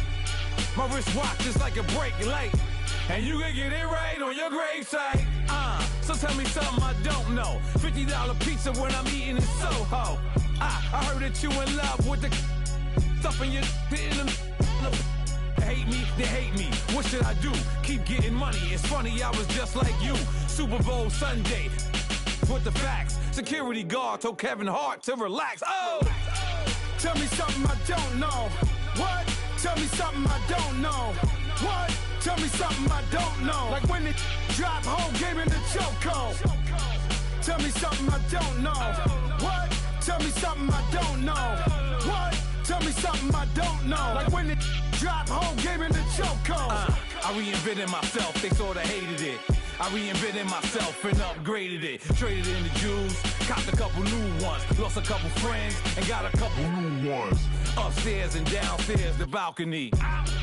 My wristwatch is like a break light. And you can get it right on your gravesite. So tell me something I don't know. $50 pizza when I'm eating in Soho. I heard that you in love with the stuff in your in them. Hate me, they hate me. What should I do? Keep getting money. It's funny, I was just like you. Super Bowl Sunday. With the facts. Security guard told Kevin Hart to relax. Oh! Tell me something I don't know. What? Tell me something I don't know. What? Tell me something I don't know. Like when it drop, whole game in the chokehold. Tell me something I don't know. What? Tell me something I don't know. What? Tell me something I don't know. Like when it drop, whole game in the chokehold. I reinvented myself, they sorta hated it. I reinvented myself and upgraded it. Traded in the Jews, copped a couple new ones. Lost a couple friends and got a couple new ones. Upstairs and downstairs, the balcony.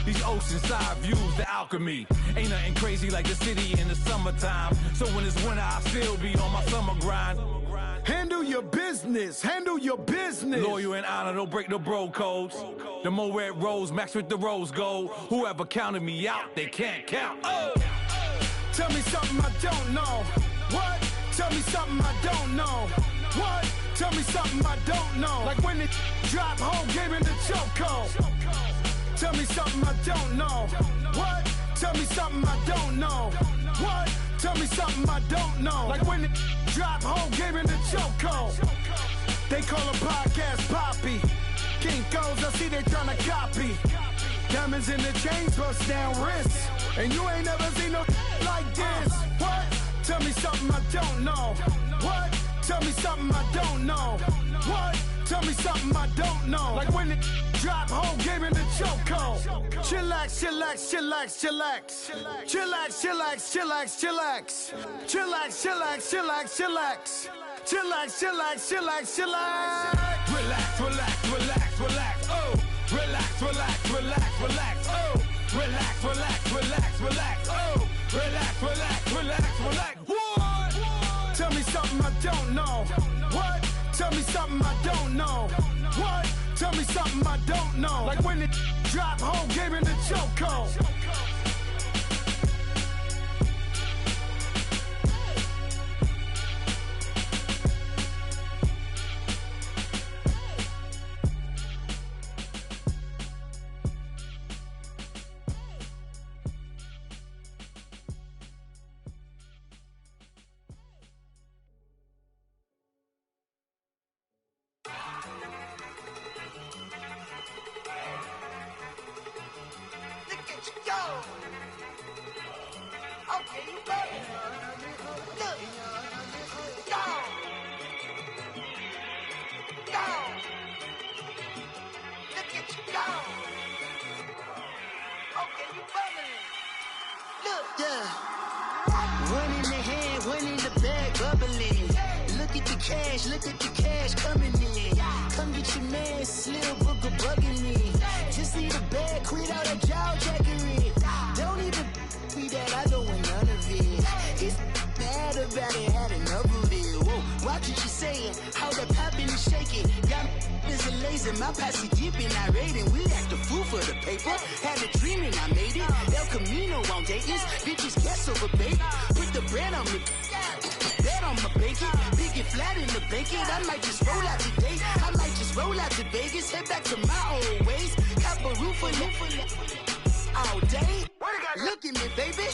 These oceanside views, the alchemy. Ain't nothing crazy like the city in the summertime. So when it's winter, I still be on my summer grind. Handle your business, handle your business. Loyal and honor, don't break the bro codes. The more red rose, max with the rose gold. Whoever counted me out, they can't count. Oh! Tell me something I don't know. What? Tell me something I don't know. What? Tell me something I don't know. Like when it drop, whole game in the chokehold. Tell me something I don't know. What? Tell me something I don't know. What? Tell me something I don't know. Like when it drop, whole game in the chokehold. They call a podcast Poppy. Kinkos, I see they tryna copy. Diamonds in the chains, bust down wrists. And you ain't never seen no like this. What? Tell me something I don't know. What? Tell me something I don't know. What? Tell me something I don't know. Like when it drop, whole game in the chokehold. Chillax, chillax, chillax, chillax. Chillax, chillax, chillax, chillax. Chillax, chillax, chillax, chillax. Chillax, chillax, chillax, chillax. Relax, relax, relax, relax. Oh, relax, relax, relax, relax. Oh, relax, relax, relax, relax. Oh, relax, relax, relax, relax. What? Tell me something I don't know. What? Tell me something I don't know. What? Tell me something I don't know. Like when it drop, whole game in the chokehold. Look at the cash coming in. Come get your man, Slim Booker bugging me. Just need a bag, quit all that jaw jackery. Don't even be that, I don't want none of it. It's bad about it, had enough of it. Whoa, watch what you saying, how that poppin' and shaking. Got is a lazy, my posse deep and I raiding. We act a fool for the paper. Had a dream and I made it. El Camino on Dayton's, bitches guess over baby. Put the bread on me. Bet on my bacon, big and flat in the bacon. I might just roll out today. I might just roll out to Vegas, head back to my old ways. Cop a roof for all day. Look at me, baby.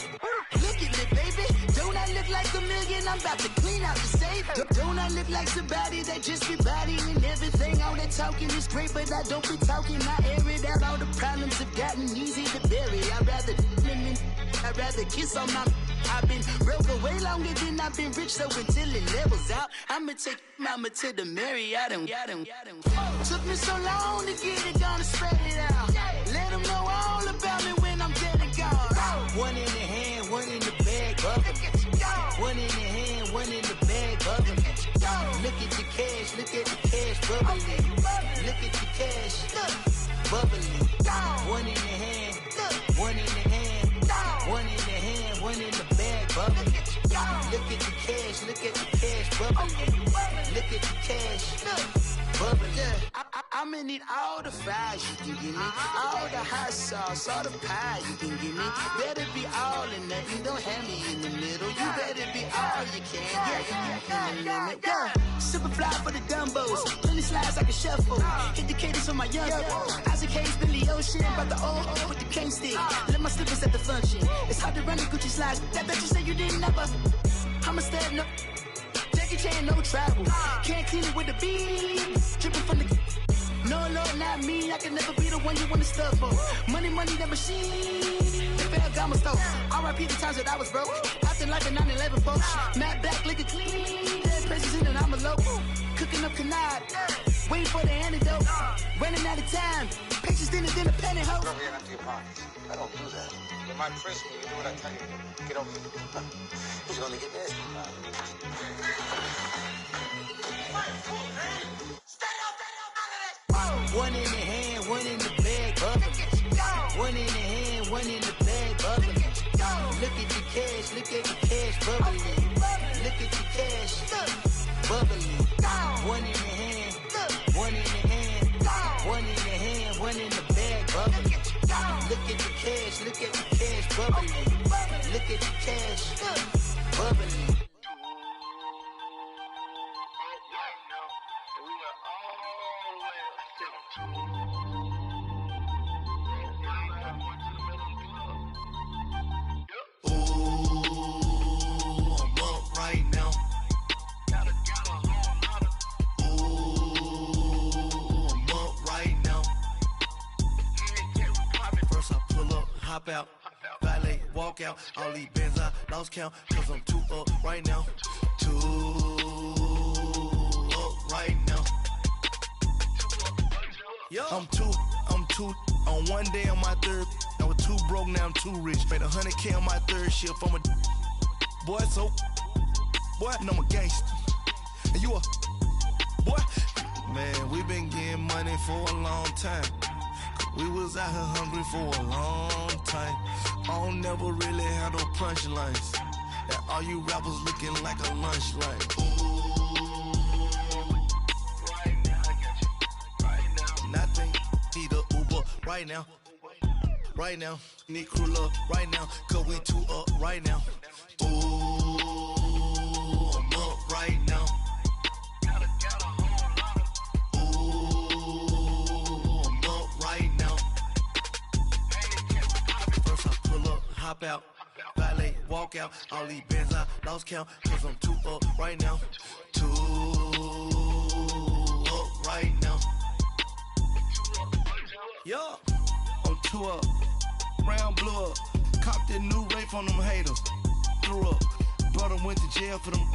Look at me, baby. Don't I look like a million? I'm about to clean out the safe. Don't I look like somebody that just be bodying everything? All that talking is great, but I don't be talking. I air it out. All the problems have gotten easy to bury. I'd rather kiss on my. I've been broke way longer than I've been rich, so until it levels out, I'ma take mama to the Marriott and took me so long to get it, gonna spread it out. Let them know all about me when I'm dead and gone. One in the hand, one in the bag, bubbling. One in the hand, one in the bag, bubbling. Look at the cash, look at the cash, bubbling. Look at the cash, bubbling. One in the hand, one in the hand, one in the hand, one in the bag, bubbling. Look at the cash, look at the cash, bubbling. Look at the cash, bubbling. I'ma need all the fries you can give me, all the hot sauce, all the pie you can give me. Better be all in nothing, don't have me in the middle. You better be all you can. Yeah. Super fly for the Dumbos, plenty slides like a shuffle. Hit the cadence on my young. Isaac Hayes, Billy Ocean, about the old with the cane stick. Let my slippers at the function. It's hard to run the Gucci slides. That bet you say you didn't never. I'ma stand up. Jackie Chan, no travel. Can't clean it with the beat. Dripping from the. No, Lord, not me. I can never be the one you wanna stuff for. Money, that machine. The Ferragamo store. R.I.P. the times that I was broke. After like a 9/11 folks. Matte black, liquor clean. Dead presents in and I'm a local. Cooking up canard. Waiting for the antidote. Running out of time. Patience thinner than a penny hoe. Over here empty your pockets. I don't do that. You might frisk me. You do what I tell you. Get over here. He's gonna get nasty. One in the hand, one in the bag, bubbling. One in the hand, one in the bag, bubbling. Look at the cash, look at the cash, bubbling. Look at the cash, bubbling. One in the hand, one in the hand, one in the hand, one in the bag, bubbling. Look at the cash, look at the cash, bubbling. Look at the cash, bubbling. hop out. Valet, walk out. All these bands I lost count, cause I'm too up right now. Too up right now. I'm too on one day on my third. I was too broke, now I'm too rich. Made 100K on my third shift. I'm a boy, so boy, and I'm a gangster. And you a boy. Man, we been getting money for a long time. We was out here hungry for a long time. I don't never really have no punchlines. And all you rappers looking like a lunch line. Right now, I got you. Right now. Nothing, need a Uber right now. Right now, need crew up right now. Cause we too up right now. Ooh, I'm up right now. Hop out, valet, walk out. All these bands I lost count, cause I'm too up right now. Too up right now. Yo, I'm too up. Round blew up. Copped that new rape from them haters. Threw up. Brother went to jail for them.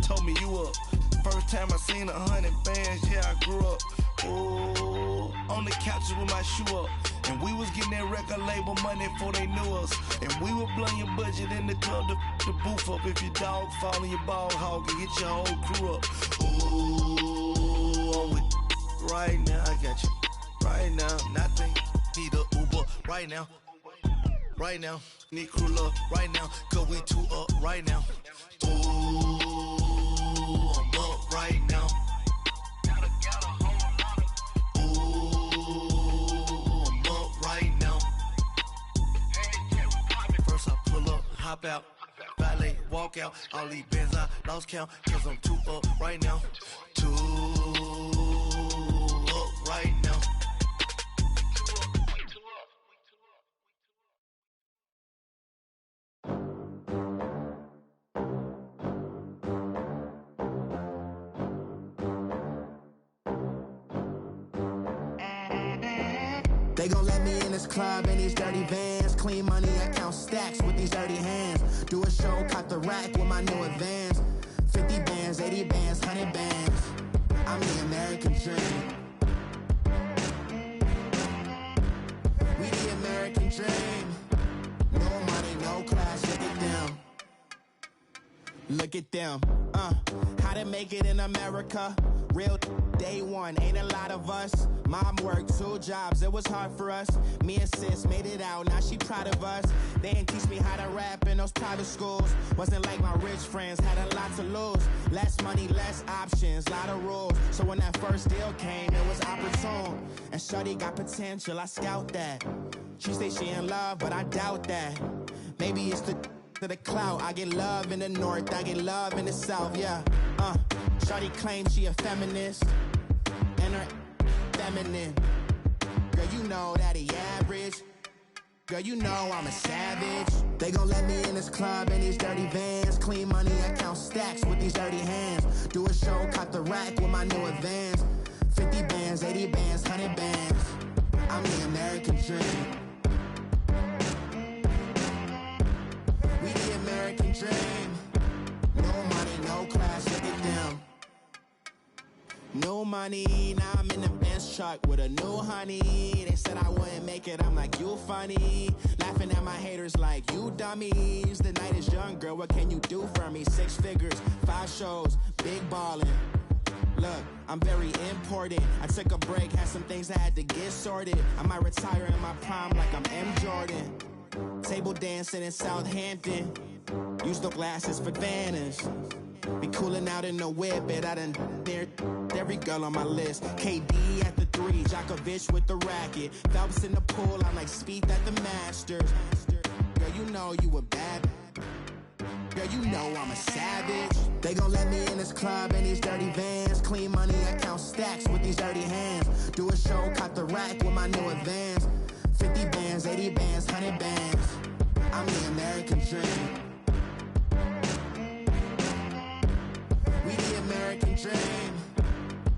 Told me you up. First time I seen 100 bands, yeah, I grew up. Ooh, on the couches with my shoe up. And we was getting that record label money before they knew us. And we were blowing your budget in the club to boof up. If your dog fall in your ball hog and get your whole crew up. Ooh, I'm with right now, I got you. Right now, nothing, need a Uber right now. Right now, need crew up right now. Cause we too up right now. Ooh, I'm up right now. Hop out, valet, walk out. All these bands I lost count, cause I'm too up right now. Too up right now. They gon' let me in this club in these dirty vans. Clean money, I count stacks with these dirty hands. Do a show, cut the rack with my new advance. 50 bands, 80 bands, 100 bands. I'm the American dream. We the American dream. No money, no class, look at them. Look at them, how to make it in America. Real day one, ain't a lot of us. Mom worked 2 jobs, it was hard for us. Me and sis made it out, now she proud of us. They didn't teach me how to rap in those private schools. Wasn't like my rich friends, had a lot to lose. Less money, less options, lot of rules. So when that first deal came, it was opportune. And shorty got potential, I scout that. She say she in love, but I doubt that. Maybe it's to the clout. I get love in the north, I get love in the south, yeah. Shorty claims she a feminist, and her feminine. Girl, you know that he average. Girl, you know I'm a savage. They gon' let me in this club in these dirty vans. Clean money, I count stacks with these dirty hands. Do a show, cut the rack with my new advance. 50 bands, 80 bands, 100 bands. I'm the American dream. We the American dream. No money, no class, look at them. No money, now I'm in the Benz truck with a new honey. They said I wouldn't make it, I'm like, you funny. Laughing at my haters like, you dummies. The night is young, girl, what can you do for me? 6 figures, 5 shows, big ballin'. Look, I'm very important. I took a break, had some things I had to get sorted. I might retire in my prime like I'm M. Jordan. Table dancing in Southampton. Use the glasses for Vannas. Be cooling out in the whip, but I done dared every girl on my list. KD at the 3, Djokovic with the racket. Phelps in the pool, I'm like Speed at the Masters. Girl, you know you a bad. Girl, you know I'm a savage. They gon' let me in this club in these dirty vans. Clean money, I count stacks with these dirty hands. Do a show, cut the rack with my new advance. 50 bands, 80 bands, 100 bands. I'm the American dream. We the American dream.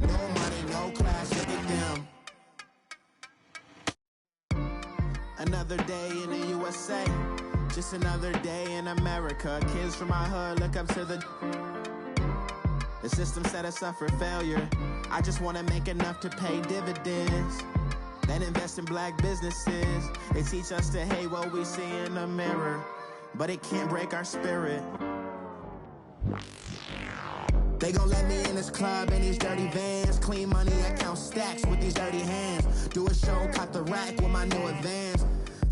No money, no class, look at them. Another day in the USA, just another day in America. Kids from my hood look up to the system set us up for failure. I just wanna make enough to pay dividends, then invest in black businesses. They teach us to hate what we see in the mirror, but it can't break our spirit. They gon' let me in this club in these dirty vans. Clean money, I count stacks with these dirty hands. Do a show, caught the rack with my new advance.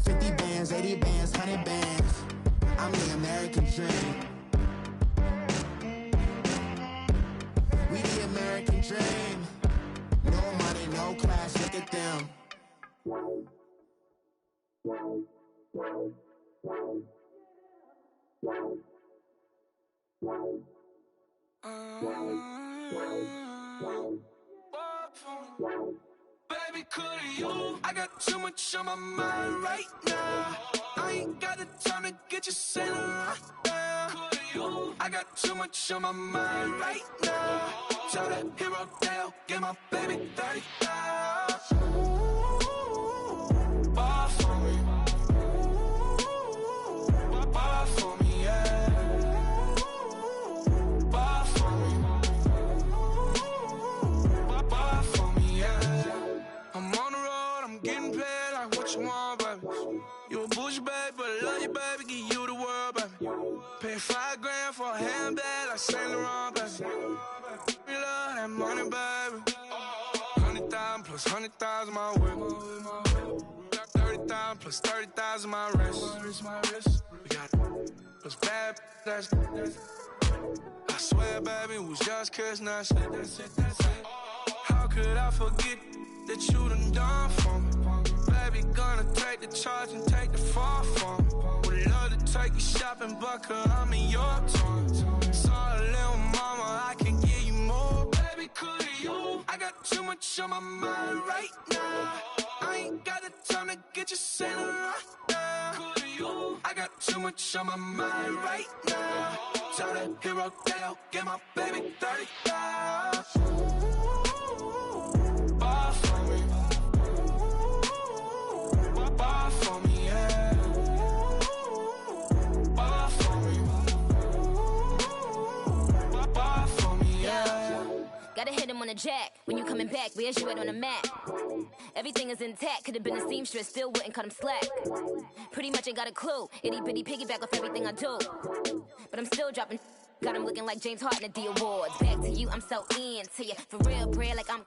50 bands, 80 bands, 100 bands. I'm the American dream. We the American dream. No money, no class, look at them. Baby, could you? I got too much on my mind right now. I ain't got the time to get you sailing right now. Could you? I got too much on my mind right now. Tell that hero Dale, get my baby 30,000. Bar for me. Bar for me, yeah. Bar for me. Bar for me, yeah. I'm on the road, I'm getting paid like what you want, baby. You a bougie, baby, but I love you, baby. Give you the world, baby. Pay $5 grand for a handbag like Saint Laurent, baby. We love that money, baby. 100,000 plus 100,000 my whip. 30,000 plus 30,000 my wrist. We got those bad, that's I swear, baby, it was just kiss, that's it. How could I forget that you done for me? Baby, gonna take the charge and take the fall from me. Would love to take you shopping, but I'm in your town. Sorry, little mama, I can give you more. Baby, could you? I got too much on my mind right now. I ain't got the time to get you sailing right now. Could you? I got too much on my mind right now. Tell that hero Dale, get my baby 30,000. Bar for me. Bar for me, yeah. Bar for me. Bar for me, yeah. Gotta hit him on the jack. When you coming back, where's you at on the map? Everything is intact. Could've been a seamstress, still wouldn't cut him slack. Pretty much ain't got a clue. Itty bitty piggyback off everything I do. But I'm still dropping. Got him looking like James Harden at the awards. Back to you, I'm so into you. For real, bread, like I'm